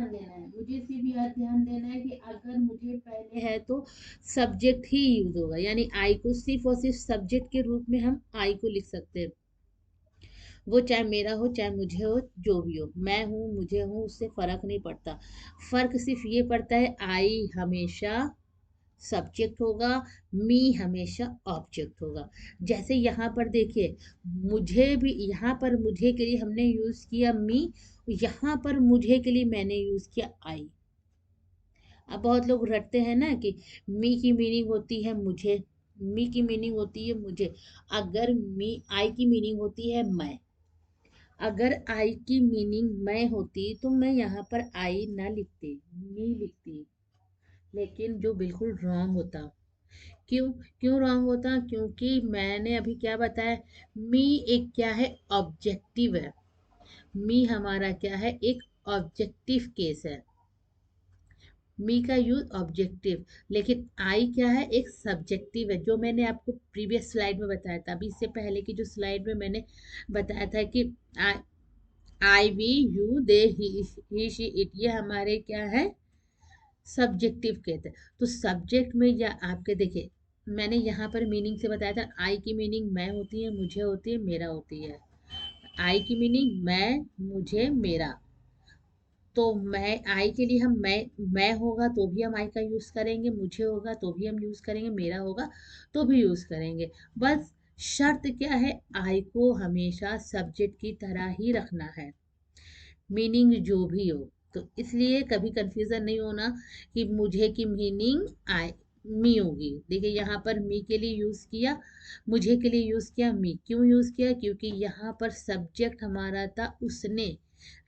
देना है, मुझे सिर्फ यह ध्यान देना है कि अगर मुझे पहले है तो सब्जेक्ट ही यूज होगा। यानी आई को सिर्फ और सिर्फ सब्जेक्ट के रूप में हम आई को लिख सकते हैं। वो चाहे मेरा हो, चाहे मुझे हो, जो भी हो, मैं हूँ, मुझे हूँ, उससे फर्क नहीं पड़ता। फर्क सिर्फ ये पड़ता है, आई हमेशा सब्जेक्ट होगा, मी हमेशा ऑब्जेक्ट होगा। जैसे यहाँ पर देखिए, मुझे भी, यहाँ पर मुझे के लिए हमने यूज किया मी, यहाँ पर मुझे के लिए मैंने यूज किया आई। अब बहुत लोग रटते हैं ना कि मी की मीनिंग होती है मुझे, मी की मीनिंग होती है मुझे। अगर मी, आई की मीनिंग होती है मैं। अगर आई की मीनिंग मैं होती तो मैं यहाँ पर आई ना लिखती, मी लिखती। लेकिन जो बिल्कुल रॉन्ग होता, क्यों? क्यों रॉन्ग होता? क्योंकि मैंने अभी क्या बताया, मी एक क्या है, ऑब्जेक्टिव है। मी हमारा क्या है, एक ऑब्जेक्टिव केस है। मी का यूज ऑब्जेक्टिव, लेकिन आई क्या है, एक सब्जेक्टिव है, जो मैंने आपको प्रीवियस स्लाइड में बताया था। अभी इससे पहले की जो स्लाइड में मैंने बताया था कि I, I we you they he she it, ये हमारे क्या है, सब्जेक्टिव कहते हैं। तो सब्जेक्ट में या आपके देखिए, मैंने यहाँ पर मीनिंग से बताया था, आई की मीनिंग मैं होती है, मुझे होती है, मेरा होती है। आई की मीनिंग मैं, मुझे, मेरा। तो मैं, आई के लिए हम मैं होगा तो भी हम आई का यूज करेंगे, मुझे होगा तो भी हम यूज करेंगे, मेरा होगा तो भी यूज करेंगे। बस शर्त क्या है, आई को हमेशा सब्जेक्ट की तरह ही रखना है, मीनिंग जो भी हो। तो इसलिए कभी कंफ्यूजन नहीं होना कि मुझे की मीनिंग आई, मी होगी। देखिए यहाँ पर मी के लिए यूज किया, मुझे के लिए यूज किया, मी क्यों यूज किया, क्योंकि यहाँ पर सब्जेक्ट हमारा था उसने,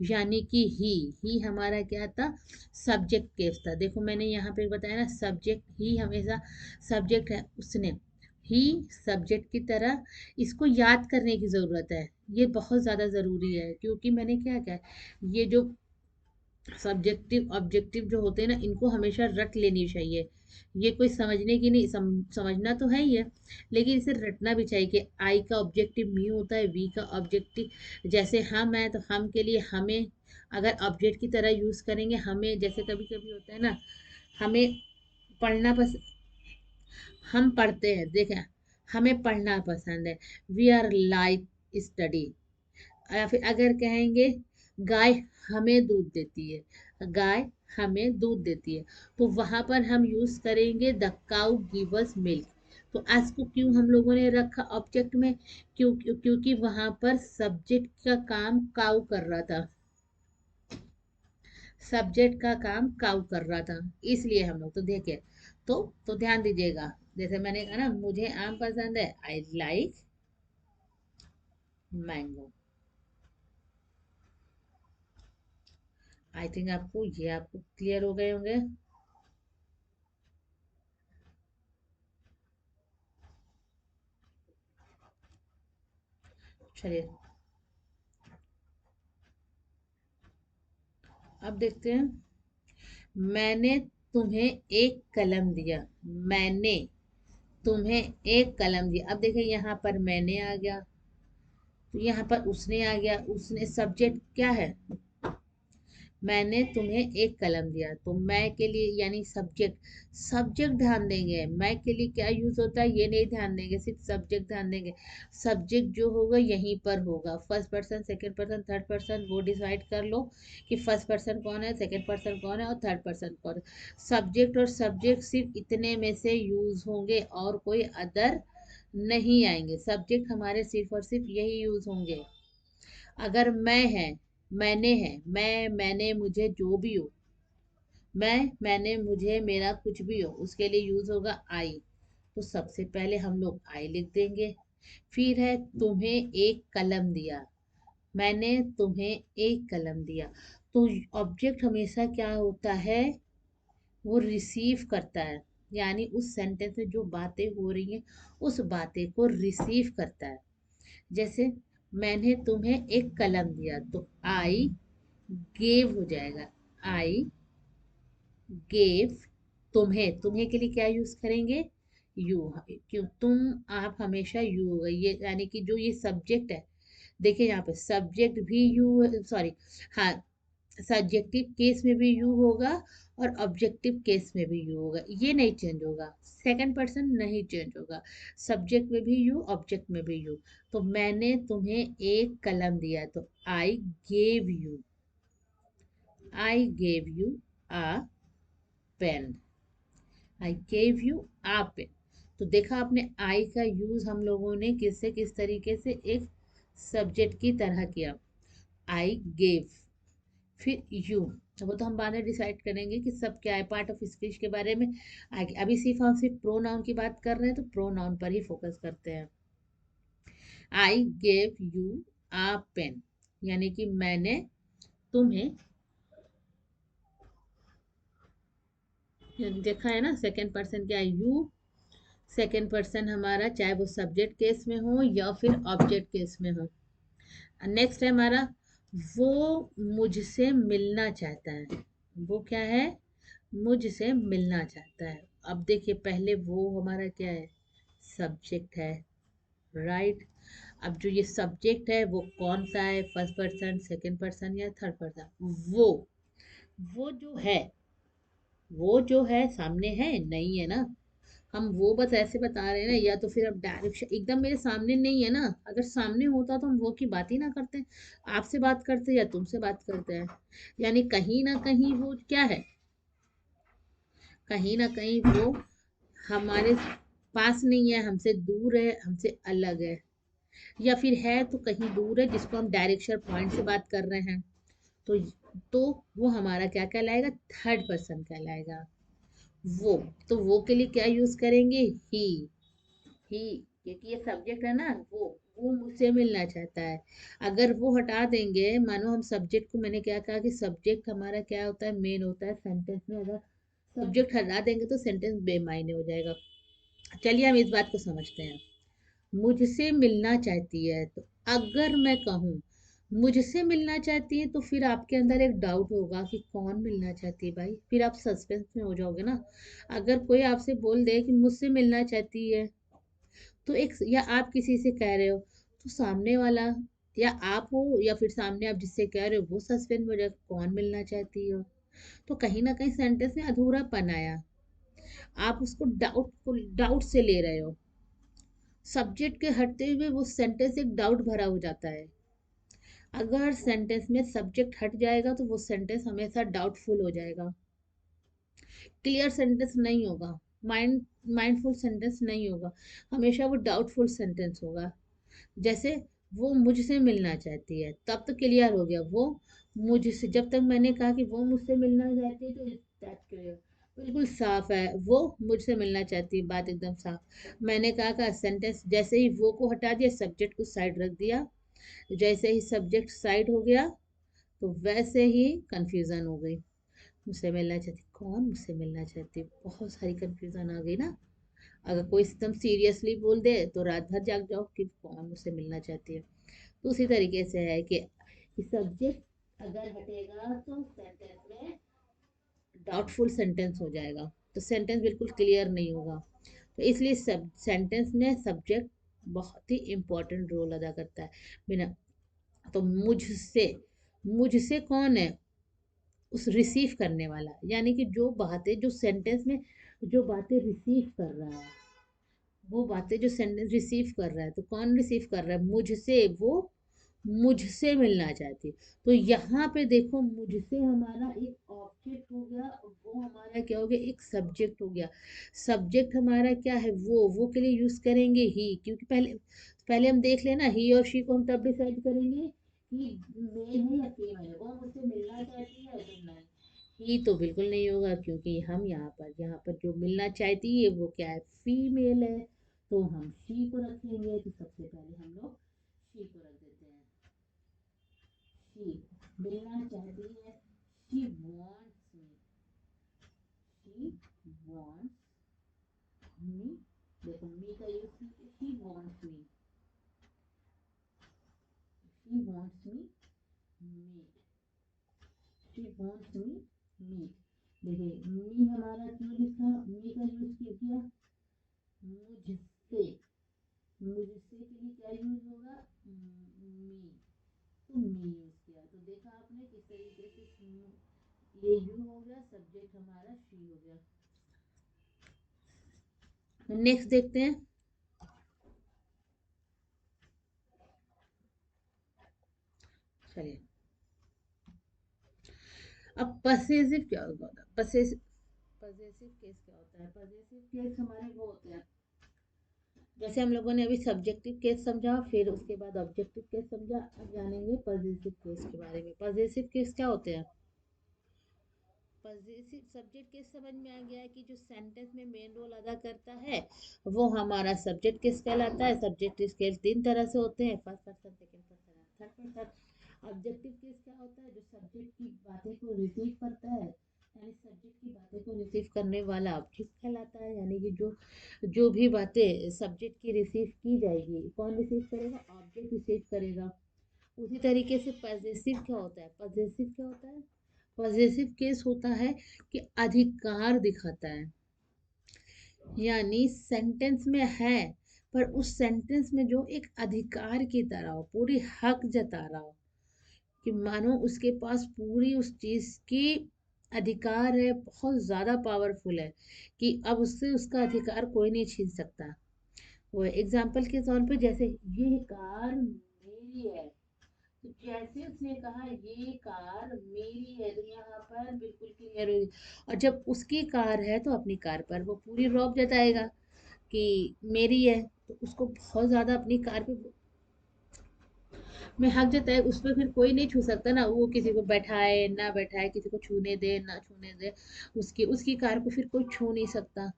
यानी कि ही हमारा क्या था, सब्जेक्ट केस था। देखो मैंने यहाँ पे बताया ना, सब्जेक्ट ही हमेशा सब्जेक्ट है, उसने, ही सब्जेक्ट की तरह। इसको याद करने की ज़रूरत है, ये बहुत ज़्यादा ज़रूरी है, क्योंकि मैंने क्या क्या ये जो सब्जेक्टिव ऑब्जेक्टिव जो होते हैं ना, इनको हमेशा रट लेनी चाहिए। ये कोई समझने की नहीं, समझना तो है ही है, लेकिन इसे रटना भी चाहिए कि आई का ऑब्जेक्टिव मी होता है, वी का ऑब्जेक्टिव, जैसे हम है तो हम के लिए हमें अगर ऑब्जेक्ट की तरह यूज करेंगे, हमें जैसे कभी कभी होता है ना, हमें पढ़ना हम पढ़ते हैं, देखें, हमें पढ़ना पसंद है, वी आर लाइक स्टडी। या फिर अगर कहेंगे गाय हमें दूध देती है, गाय हमें दूध देती है, तो वहां पर हम यूज करेंगे the cow give us milk. तो आज को क्यों हम लोगों ने रखा ऑब्जेक्ट में, क्योंकि वहां पर सब्जेक्ट का काम काउ कर रहा था, सब्जेक्ट का काम काउ कर रहा था, इसलिए हम लोग तो देखे। तो ध्यान दीजिएगा, जैसे मैंने कहा ना, मुझे आम पसंद है, I like mango. I think आपको ये आपको क्लियर हो गए होंगे। चलिए अब देखते हैं। मैंने तुम्हें एक कलम दिया, मैंने तुम्हें एक कलम दिया। अब देखिए यहाँ पर मैंने आ गया, तो यहाँ पर उसने आ गया, उसने सब्जेक्ट क्या है, मैंने तुम्हें एक कलम दिया, तो मैं के लिए यानी सब्जेक्ट, सब्जेक्ट ध्यान देंगे, मैं के लिए क्या यूज होता है ये नहीं ध्यान देंगे, सिर्फ सब्जेक्ट ध्यान देंगे। सब्जेक्ट जो होगा यहीं पर होगा, first person, second person, third person, वो डिसाइड कर लो कि फर्स्ट पर्सन कौन है, सेकंड पर्सन कौन है और थर्ड पर्सन कौन है। सब्जेक्ट और सब्जेक्ट सिर्फ इतने में से यूज होंगे और कोई अदर नहीं आएंगे, सब्जेक्ट हमारे सिर्फ और सिर्फ यही यूज होंगे। अगर मैं है, मैंने है, मैंने, मुझे, जो भी हो, मैंने, मुझे, मेरा, कुछ भी हो, उसके लिए यूज होगा आई। तो सबसे पहले हम लोग आई लिख देंगे। फिर है तुम्हें एक कलम दिया, मैंने तुम्हें एक कलम दिया। तो ऑब्जेक्ट हमेशा क्या होता है, वो रिसीव करता है, यानी उस सेंटेंस में जो बातें हो रही हैं उस बातें को रिसीव करता है। जैसे मैंने तुम्हें एक कलम दिया, तो आई गेव हो जाएगा, आई गेव। तुम्हें, तुम्हें के लिए क्या यूज करेंगे, यू। क्यों, तुम, आप हमेशा यू होगा, ये यानी कि जो ये सब्जेक्ट है, देखिए यहाँ पे सब्जेक्ट भी यू, सॉरी, हाँ, सब्जेक्टिव केस में भी यू होगा और ऑब्जेक्टिव केस में भी यू होगा, ये नहीं चेंज होगा, सेकंड पर्सन नहीं चेंज होगा, सब्जेक्ट में भी यू, ऑब्जेक्ट में भी यू। तो मैंने तुम्हें एक कलम दिया, तो I gave you, I gave you a pen, I gave you a pen. तो देखा आपने, आई का यूज हम लोगों ने किससे किस तरीके से, एक सब्जेक्ट की तरह किया, आई गेव। फिर यू, तो वो तो हम बाद में डिसाइड करेंगे कि सब क्या है, पार्ट ऑफ स्पीच के बारे में आगे। अभी सिर्फ हम सिर्फ प्रोनाउन की बात कर रहे हैं, तो प्रोनाउन पर ही फोकस करते हैं। I gave you a pen, यानी कि मैंने तुम्हें, देखा है ना, सेकंड पर्सन क्या है, यू, सेकंड पर्सन हमारा चाहे वो सब्जेक्ट केस में हो या फिर ऑब्जेक्ट केस में हो। नेक्स्ट है हमारा वो मुझसे मिलना चाहता है। वो क्या है? मुझसे मिलना चाहता है। अब देखिए पहले वो हमारा क्या है? सब्जेक्ट है, राइट। अब जो ये सब्जेक्ट है वो कौन सा है? फर्स्ट पर्सन, सेकंड पर्सन या थर्ड पर्सन? वो जो है, वो जो है सामने है नहीं है ना। हम वो बस ऐसे बता रहे हैं ना, या तो फिर अब डायरेक्शन एकदम मेरे सामने नहीं है ना। अगर सामने होता तो हम वो की बात ही ना करते। आपसे बात करते या तुमसे बात करते हैं। यानी कहीं ना कहीं वो क्या है? कहीं ना कहीं वो हमारे पास नहीं है, हमसे दूर है, हमसे अलग है। या फिर है तो कहीं दूर है, जिसको हम डायरेक्शन पॉइंट से बात कर रहे हैं। तो तो वो हमारा क्या कहलाएगा? थर्ड पर्सन कहलाएगा। वो, तो वो के लिए क्या यूज करेंगे? ही, क्योंकि ये सब्जेक्ट है ना। वो मुझसे मिलना चाहता है। अगर वो हटा देंगे, मानो हम सब्जेक्ट को, मैंने क्या कहा कि सब्जेक्ट हमारा क्या होता है? मेन होता है सेंटेंस में। अगर सब्जेक्ट हटा देंगे तो सेंटेंस बेमायने हो जाएगा। चलिए हम इस बात को समझते हैं। मुझसे मिलना चाहती है, तो अगर मैं कहूँ मुझसे मिलना चाहती है, तो फिर आपके अंदर एक डाउट होगा कि कौन मिलना चाहती है भाई। फिर आप सस्पेंस में हो जाओगे ना। अगर कोई आपसे बोल दे कि मुझसे मिलना चाहती है, तो एक, या आप किसी से कह रहे हो, तो सामने वाला, या आप हो या फिर सामने आप जिससे कह रहे हो, वो सस्पेंस में हो जाएगा कौन मिलना चाहती हो। तो कहीं ना कहीं सेंटेंस में अधूरापन आया। आप उसको डाउट से ले रहे हो। सब्जेक्ट के हटते हुए वो सेंटेंस एक डाउट भरा हो जाता है। अगर सेंटेंस में सब्जेक्ट हट जाएगा तो वो सेंटेंस हमेशा डाउटफुल हो जाएगा, क्लियर सेंटेंस नहीं होगा, माइंडफुल सेंटेंस नहीं होगा, हमेशा वो डाउटफुल सेंटेंस होगा। जैसे वो मुझसे मिलना चाहती है, तब तो क्लियर हो गया। वो मुझसे, जब तक मैंने कहा कि वो मुझसे मिलना चाहती है, तो दैट क्लियर, बिल्कुल साफ है। वो मुझसे मिलना चाहती है, बात एकदम साफ। मैंने कहा सेंटेंस, जैसे ही वो को हटा दिया, सब्जेक्ट को साइड रख दिया, जैसे ही सब्जेक्ट साइड हो गया, तो वैसे ही कंफ्यूजन हो गई। मुझसे मिलना चाहती, कौन मुझसे मिलना चाहती? बहुत सारी कंफ्यूजन आ गई ना। अगर कोई एकदम सीरियसली बोल दे तो रात भर जाग जाओ कि कौन मुझसे मिलना चाहती है। तो उसी तरीके से है कि सब्जेक्ट अगर हटेगा तो सेंटेंस में डाउटफुल सेंटेंस हो जाएगा, तो सेंटेंस बिल्कुल क्लियर नहीं होगा। तो इसलिए सब सेंटेंस में सब्जेक्ट बहुत ही इंपॉर्टेंट रोल अदा करता है। बिना, तो मुझसे, मुझसे कौन है? उस रिसीव करने वाला, यानी कि जो बातें, जो सेंटेंस में जो बातें रिसीव कर रहा है, वो बातें जो सेंटेंस रिसीव कर रहा है, तो कौन रिसीव कर रहा है? मुझसे। वो मुझसे मिलना चाहती है। तो यहाँ पे देखो, मुझसे हमारा एक ऑब्जेक्ट हो गया, और वो हमारा क्या हो गया? एक सब्जेक्ट हो गया। सब्जेक्ट हमारा क्या है? वो के लिए यूज करेंगे ही, क्योंकि पहले पहले हम देख लेना, ही और शी को हम तब डिसाइड करेंगे कि मेल है या फीमेल है। वो मुझसे मिलना चाहती है तो नहीं, ही तो बिल्कुल नहीं होगा, क्योंकि हम यहाँ पर जो मिलना चाहती है वो क्या है? फीमेल है। तो हम शी को रखेंगे, तो सबसे पहले हम लोग शी को रख देते हैं। शी मिलना चाहती है, she wants me, she wants me. देखो मी का यूज कीजिए, she wants me, she wants me meet, she wants me meet. देखिए मी हमारा क्यों लिखा? मी का यूज क्यों किया? मुझसे, मुझसे के लिए क्या यूज होगा? मी। तो मी यूज किया, तो देखा आपने किस तरीके से ये यू हो गया, सब्जेक्ट हमारा शी हो गया। नेक्स्ट देखते हैं। चलिए, अब पसेसिव क्या होता है? पसेसिव, पजेसिव केस क्या होता है? पजेसिव केस हमारे वो होते हैं, जैसे हम लोगों ने अभी सब्जेक्टिव केस समझा, फिर उसके बाद ऑब्जेक्टिव केस समझा, अब जानेंगे पजेसिव केस के बारे में। पजेसिव केस क्या होते हैं? पजेसिव सब्जेक्ट केस समझ में आ गया है कि जो सेंटेंस में मेन रोल अदा करता है वो हमारा सब्जेक्ट केस कहलाता है। सब्जेक्ट केस तीन तरह से होते हैं, first person, second person, third person. Objective case क्या होता है? जो सब्जेक्ट की बातें को रिपीट करता है, यानी सब्जेक्ट की बातें को रिसीव करने वाला ऑब्जेक्ट कहलाता है। यानी कि जो जो भी बातें सब्जेक्ट की रिसीव की जाएगी, कौन रिसीव करेगा? ऑब्जेक्ट रिसीव करेगा। उसी तरीके से पजेसिव क्या होता है? पजेसिव क्या होता है? पजेसिव केस होता है कि अधिकार दिखाता है। यानी सेंटेंस में है, पर उस सेंटेंस में जो एक अधिकार की तरह हो, पूरी हक जता रहा हो, कि मानो उसके पास पूरी उस चीज की अधिकार है, बहुत ज्यादा पावरफुल है, कि अब उससे उसका अधिकार कोई नहीं छीन सकता। वो एग्जाम्पल के तौर पे, जैसे ये कार मेरी है, तो जैसे उसने कहा ये कार मेरी है, तो यहाँ पर बिल्कुल क्लियर होगी। और जब उसकी कार है तो अपनी कार पर वो पूरी रौब जताएगा कि मेरी है, तो उसको बहुत ज्यादा अपनी कार पे में हक जताए, उस पर फिर कोई नहीं छू सकता ना, वो किसी को बैठाए ना बैठाए, किसी को छूने दे ना छूने दे, उसकी उसकी कार को फिर कोई छू नहीं सकता।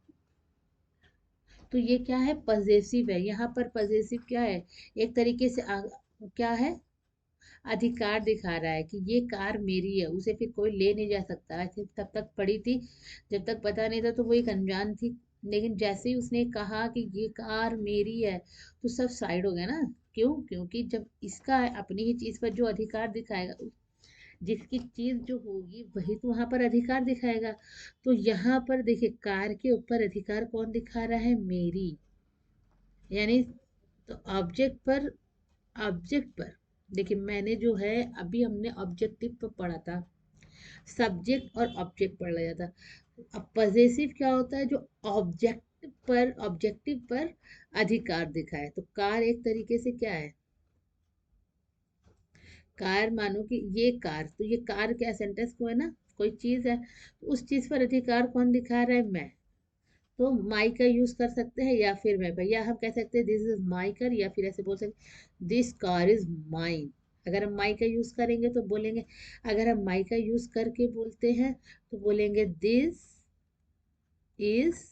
तो ये क्या है? पजेसिव है। यहाँ पर पजेसिव क्या है? एक तरीके से क्या है? अधिकार दिखा रहा है कि ये कार मेरी है, उसे फिर कोई ले नहीं जा सकता। ऐसे तब तक पड़ी थी, जब तक पता नहीं था तो वो एक अनजान थी, लेकिन जैसे ही उसने कहा कि ये कार मेरी है, तो सब साइड हो गया ना। क्यों? क्योंकि जब इसका अपनी ही चीज पर जो अधिकार दिखाएगा, जिसकी चीज जो होगी वही तो वहां पर अधिकार दिखाएगा। तो यहाँ पर देखिए, कार के ऊपर अधिकार कौन दिखा रहा है? मेरी। यानी तो ऑब्जेक्ट पर देखिए, मैंने जो है, अभी हमने ऑब्जेक्टिव पर पढ़ा था, सब्जेक्ट और ऑब्जेक्ट पढ़ा जाता। अब पजेसिव क्या होता है? जो ऑब्जेक्टिव पर अधिकार दिखाए। तो कार एक तरीके से क्या है? कार, मानो कि ये कार, तो ये कार क्या सेंटेंस को है ना, कोई चीज है, तो उस चीज पर अधिकार कौन दिखा रहा है? मैं। तो माई का यूज कर सकते हैं, या फिर मैं पर, या हम कह सकते हैं दिस इज माई कार, या फिर ऐसे बोल सकते दिस कार इज माइन। अगर हम माई का यूज करेंगे तो बोलेंगे, अगर हम माई का यूज करके बोलते हैं तो बोलेंगे this is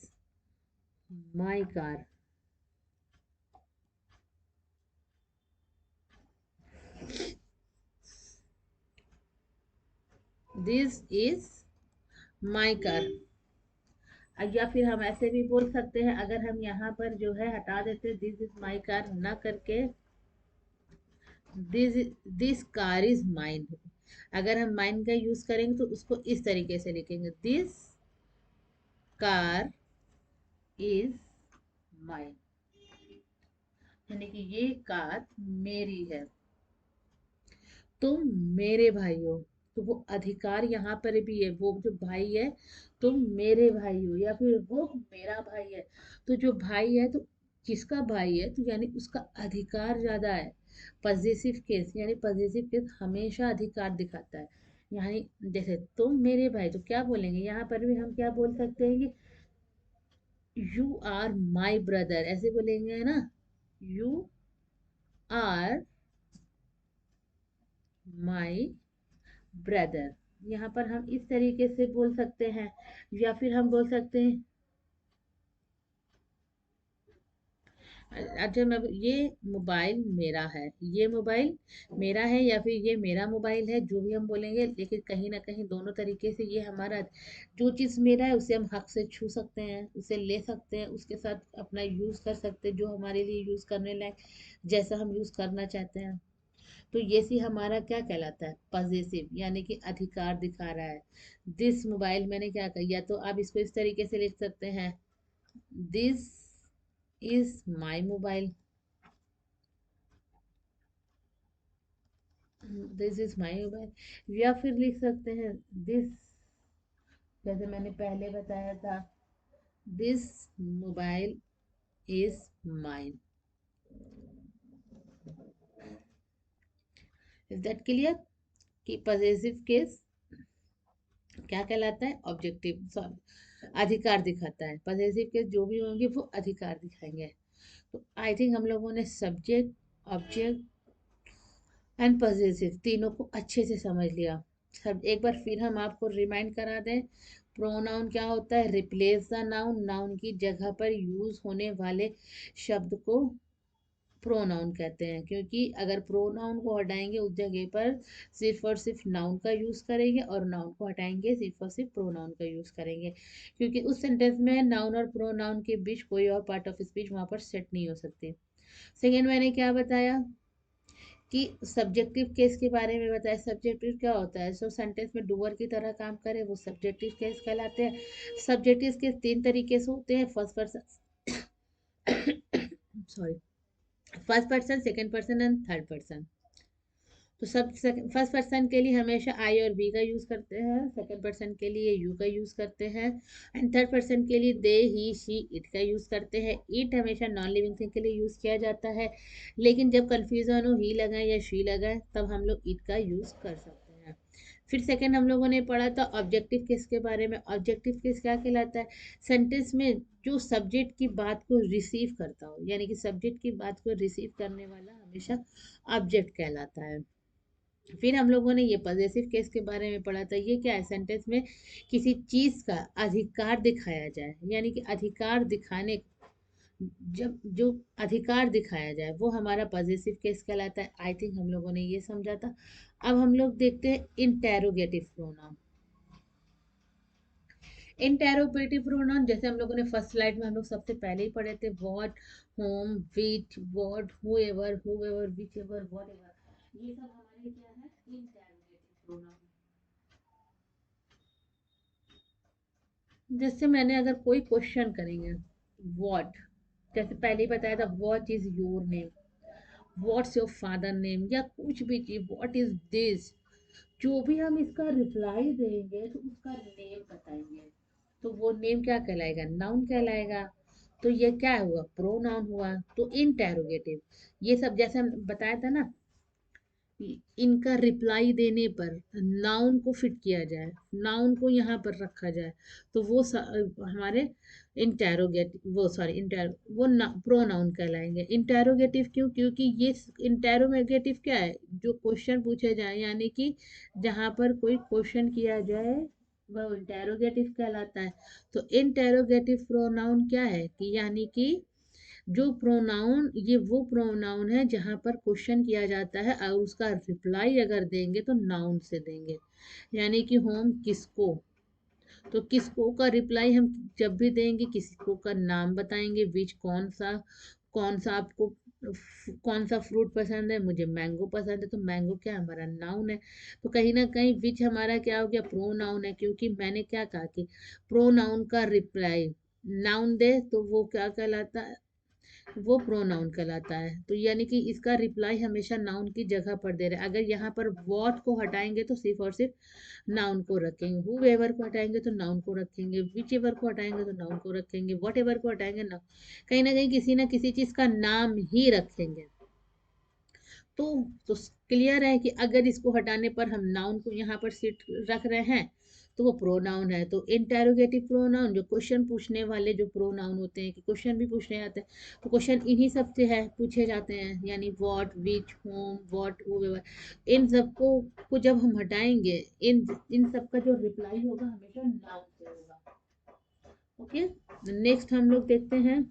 my car. This is my car. या फिर हम ऐसे भी बोल सकते हैं, अगर हम यहाँ पर जो है हटा देते दिस इज माई कार ना करके, this this car is mine. अगर हम माइन का यूज करेंगे तो उसको इस तरीके से लिखेंगे, दिस कार इज माइन। यानी कि ये कार मेरी है, तुम मेरे भाई हो। तो वो अधिकार यहाँ पर भी है, वो जो भाई है, तुम मेरे भाई हो, या फिर वो मेरा भाई है। तो जो भाई है, तो जिसका भाई है, तो यानी उसका अधिकार ज्यादा है। पजेसिव केस, यानी पजेसिव केस हमेशा अधिकार दिखाता है। यानी जैसे तुम मेरे भाई, तो क्या बोलेंगे? यहाँ पर भी हम क्या बोल सकते हैं कि यू आर माई ब्रदर, ऐसे बोलेंगे है ना, यू आर माई ब्रदर। यहाँ पर हम इस तरीके से बोल सकते हैं, या फिर हम बोल सकते हैं, अच्छा मैं, ये मोबाइल मेरा है, ये मोबाइल मेरा है, या फिर ये मेरा मोबाइल है, जो भी हम बोलेंगे, लेकिन कहीं ना कहीं दोनों तरीके से ये हमारा, जो चीज़ मेरा है उसे हम हक से छू सकते हैं, उसे ले सकते हैं, उसके साथ अपना यूज़ कर सकते हैं, जो हमारे लिए यूज़ करने लायक, जैसा हम यूज़ करना चाहते हैं। तो ये सी हमारा क्या कहलाता है? पजेसिव, यानी कि अधिकार दिखा रहा है। दिस मोबाइल मैंने क्या कहा, या तो आप इसको इस तरीके से लिख सकते हैं, this is my mobile, this is my mobile. या फिर लिख सकते हैं दिस, जैसे मैंने पहले बताया था, this mobile is mine. Is that clear? कि पजेसिव केस क्या कहलाता है? ऑब्जेक्टिव, सॉरी, अधिकार दिखाता है। पजेसिव केस जो भी होंगे वो अधिकार दिखाएंगे। तो आई थिंक हम लोगों ने सब्जेक्ट, ऑब्जेक्ट एंड पजेसिव तीनों को अच्छे से समझ लिया। सब एक बार फिर हम आपको रिमाइंड करा दें, प्रोनाउन क्या होता है? रिप्लेस द नाउन, नाउन की जगह पर यूज होने वाले शब्द को प्रोनाउन कहते हैं, क्योंकि अगर प्रोनाउन को हटाएंगे उस जगह पर सिर्फ और सिर्फ नाउन का यूज करेंगे, और नाउन को हटाएंगे सिर्फ और सिर्फ प्रोनाउन का यूज करेंगे, क्योंकि उस सेंटेंस में नाउन और प्रोनाउन के बीच कोई और पार्ट ऑफ स्पीच वहां पर सेट नहीं हो सकती। सेकेंड मैंने क्या बताया कि सब्जेक्टिव केस के बारे में बताया। सब्जेक्टिव क्या होता है, सो सेंटेंस में डूअर की तरह काम करे वो सब्जेक्टिव केस कहलाते हैं। सब्जेक्टिव केस तीन तरीके से होते हैं, first person sorry, first person, second person and third person. तो सब फर्स्ट पर्सन के लिए हमेशा आई और वी का यूज करते हैं, सेकंड पर्सन के लिए यू का यूज करते हैं, एंड थर्ड पर्सन के लिए दे ही शी इट का यूज करते हैं। इट हमेशा नॉन लिविंग थिंग के लिए यूज किया जाता है, लेकिन जब कंफ्यूजन हो ही लगाए या शी लगाए तब हम लोग इट का यूज कर सकते हैं। फिर सेकंड हम लोगों ने पढ़ा था ऑब्जेक्टिव केस के बारे में। ऑब्जेक्टिव केस क्या कहलाता है, सेंटेंस में जो सब्जेक्ट की बात को रिसीव करता हो, यानी कि सब्जेक्ट की बात को रिसीव करने वाला हमेशा ऑब्जेक्ट कहलाता है। फिर हम लोगों ने ये पॉजेसिव केस के बारे में पढ़ा था। ये क्या है, सेंटेंस में किसी चीज का अधिकार दिखाया जाए, यानी कि अधिकार दिखाने, जब जो अधिकार दिखाया जाए वो हमारा पॉजेसिव केस कहलाता है। आई थिंक हम लोगों ने ये समझा था। अब हम लोग देखते हैं इंटेरोगेटिव प्रोनाउन। इंटेरोगेटिव प्रोनाउन जैसे हम लोगों ने फर्स्ट स्लाइड में हम लोग सबसे पहले ही पढ़े थे, what, whom, which, what, whoever, whichever, whatever, ये सब हमारे क्या है, इंटेरोगेटिव प्रोनाउन। जैसे मैंने अगर कोई क्वेश्चन करेंगे, व्हाट, जैसे पहले ही बताया था, what is your name, what's your father name, या कुछ भी चीज, व्हाट इज दिस, जो भी हम इसका रिप्लाई देंगे तो उसका नेम बताएंगे, तो वो नेम क्या कहलाएगा, नाउन कहलाएगा। तो ये क्या हुआ, प्रोनाउन हुआ। तो इंटेरोगेटिव, ये सब जैसे हम बताया था ना, इनका रिप्लाई देने पर नाउन को फिट किया जाए, नाउन को यहाँ पर रखा जाए, तो वो हमारे इंटेरोगेटिव, वो सॉरी इंटर वो प्रोनाउन कहलाएंगे। इंटेरोगेटिव क्यों, क्योंकि ये इंटेरोगेटिव क्या है, जो क्वेश्चन पूछे जाए, यानी कि जहाँ पर कोई क्वेश्चन किया जाए वह इंटेरोगेटिव कहलाता है। तो इंटेरोगेटिव प्रोनाउन क्या है कि यानी कि जो प्रोनाउन, ये वो प्रोनाउन है जहाँ पर क्वेश्चन किया जाता है और उसका रिप्लाई अगर देंगे तो नाउन से देंगे। यानी कि होम किसको, तो किसको का रिप्लाई हम जब भी देंगे किसको का नाम बताएंगे। विच कौन सा आपको कौन सा फ्रूट पसंद है, मुझे मैंगो पसंद है, तो मैंगो क्या है, हमारा नाउन है। तो कहीं ना कहीं विच हमारा क्या हो गया, प्रोनाउन है, क्योंकि मैंने क्या कहा कि प्रोनाउन का रिप्लाई नाउन दे तो वो क्या कहलाता है, वो प्रोनाउन कहलाता है। तो यानी कि इसका रिप्लाई हमेशा नाउन की जगह पर दे रहे हैं। अगर यहाँ पर वॉट को हटाएंगे तो सिर्फ और सिर्फ नाउन को रखेंगे, हु एवर को हटाएंगे तो नाउन को रखेंगे, विच एवर को हटाएंगे तो नाउन को रखेंगे, वॉट एवर को हटाएंगे कहीं ना कहीं किसी ना किसी चीज का नाम ही रखेंगे। तो तो क्लियर है कि अगर इसको हटाने पर हम नाउन को यहाँ पर सिट रख रहे हैं तो वो प्रोनाउन है। तो इंटेरोगेटिव प्रोनाउन जो क्वेश्चन पूछने वाले जो प्रोनाउन होते हैं, कि क्वेश्चन भी पूछने आते हैं, तो क्वेश्चन इन्हीं सब से है पूछे जाते हैं, यानी what, which, whom, what, whoever, इन सबको को जब हम हटाएंगे, इन इन सब का जो रिप्लाई होगा हमेशा नाउन से होगा। ओके, नेक्स्ट हम लोग देखते हैं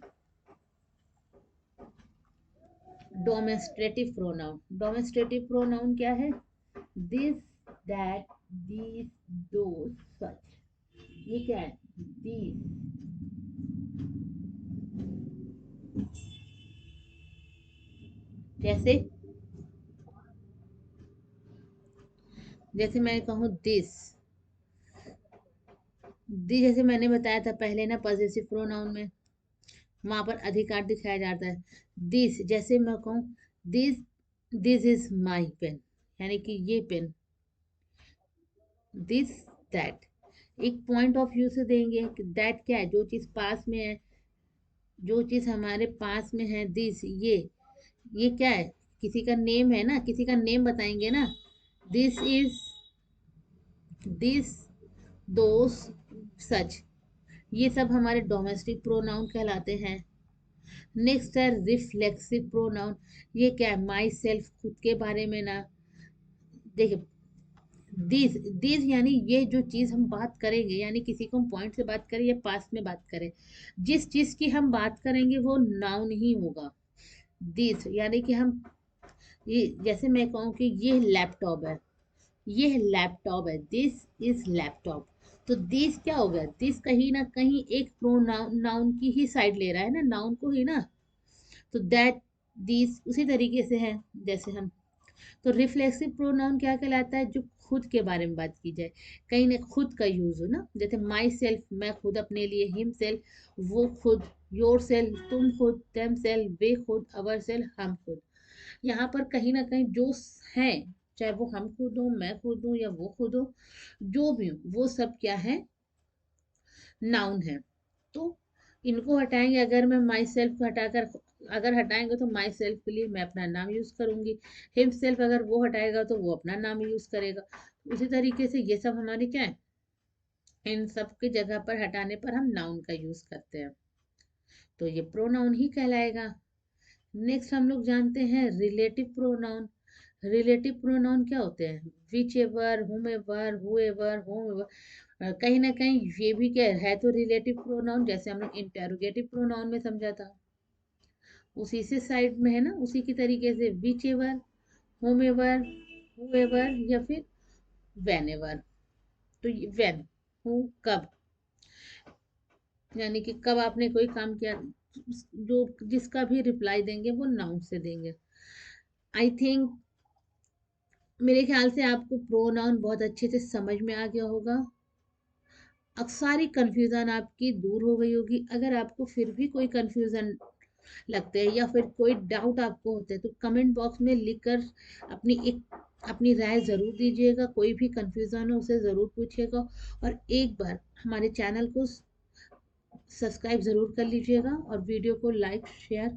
डोमेस्ट्रेटिव प्रोनाउन। डोमेस्ट्रेटिव प्रोनाउन क्या है, दिस, दैट, दीज, दोस, सच, ये क्या है, दीज। जैसे जैसे मैं कहूँ दिस, दी जैसे मैंने बताया था पहले ना, पॉजेसिव प्रोनाउन में वहां पर अधिकार दिखाया जाता है। दिस, जैसे मैं कहूँ this, this is my pen, यानी कि ये पेन। दिस, दैट, एक पॉइंट ऑफ व्यू से देंगे कि दैट क्या है, जो चीज पास में है, जो चीज हमारे पास में है। दिस, ये क्या है, किसी का नेम है ना, किसी का नेम बताएंगे ना, दिस इज, दिस, दोस, सच, ये सब हमारे डोमेस्टिक प्रोनाउन कहलाते हैं। नेक्स्ट है रिफ्लेक्सिव प्रोनाउन। ये क्या है, माई सेल्फ, खुद के बारे में ना। देखिए, दिस, दिस यानी ये जो चीज हम बात करेंगे, यानी किसी को हम पॉइंट से बात करें या पास में बात करें, जिस चीज की हम बात करेंगे वो नाउन ही होगा। दिस यानी कि हम, ये जैसे मैं कहूँ कि ये लैपटॉप है, ये लैपटॉप है, दिस इज लैपटॉप। तो दिस क्या हो गया, दिस कहीं ना कहीं एक प्रोनाउन, नाउन की ही साइड ले रहा है ना, नाउन को ही ना। तो दैट, दिस उसी तरीके से है जैसे हम। तो रिफ्लेक्सिव प्रोनाउन क्या कहलाता है, जो खुद के बारे में बात की जाए, कहीं ना खुद का यूज हो ना, जैसे माई सेल्फ, मैं खुद अपने लिए, हिम सेल्फ, वो खुद, योर सेल्फ, तुम खुद, देम सेल्फ, वे खुद, अवर सेल्फ, हम खुद। यहाँ पर कहीं ना कहीं जो है, चाहे वो हम खुद हो, मैं खुद हूँ, या वो खुद हो, जो भी हो, वो सब क्या है, नाउन है। तो इनको हटाएंगे, अगर मैं माई सेल्फ को हटाकर, अगर हटाएंगे तो माई सेल्फ के लिए मैं अपना नाम यूज करूंगी, हिम सेल्फ अगर वो हटाएगा तो वो अपना नाम यूज करेगा। उसी तरीके से ये सब हमारे क्या है, इन सब की जगह पर हटाने पर हम नाउन का यूज करते हैं, तो ये प्रोनाउन ही कहलाएगा। नेक्स्ट हम लोग जानते हैं रिलेटिव प्रोनाउन। रिलेटिव प्रोनाउन क्या होते हैं, विच एवर, हुम ever, who ever, home ever. कहीं ना कहीं ये भी क्या है, तो रिलेटिव प्रोनाउन, जैसे हम लोग इंटेरोगेटिव प्रोनाउन में समझा था, उसी से साइड में है ना, उसी की तरीके से which ever, home ever, who ever, या फिर वेन एवर। तो वेन, हु कब, यानी कि कब आपने कोई काम किया, जो जिसका भी रिप्लाई देंगे वो नाउन से देंगे। आई थिंक, मेरे ख्याल से आपको प्रोनाउन बहुत अच्छे से समझ में आ गया होगा। अब सारी कंफ्यूजन आपकी दूर हो गई होगी। अगर आपको फिर भी कोई कंफ्यूजन लगते हैं, या फिर कोई डाउट आपको होते हैं, तो कमेंट बॉक्स में लिखकर अपनी राय ज़रूर दीजिएगा। कोई भी कंफ्यूजन हो उसे ज़रूर पूछिएगा, और एक बार हमारे चैनल को सब्सक्राइब ज़रूर कर लीजिएगा, और वीडियो को लाइक शेयर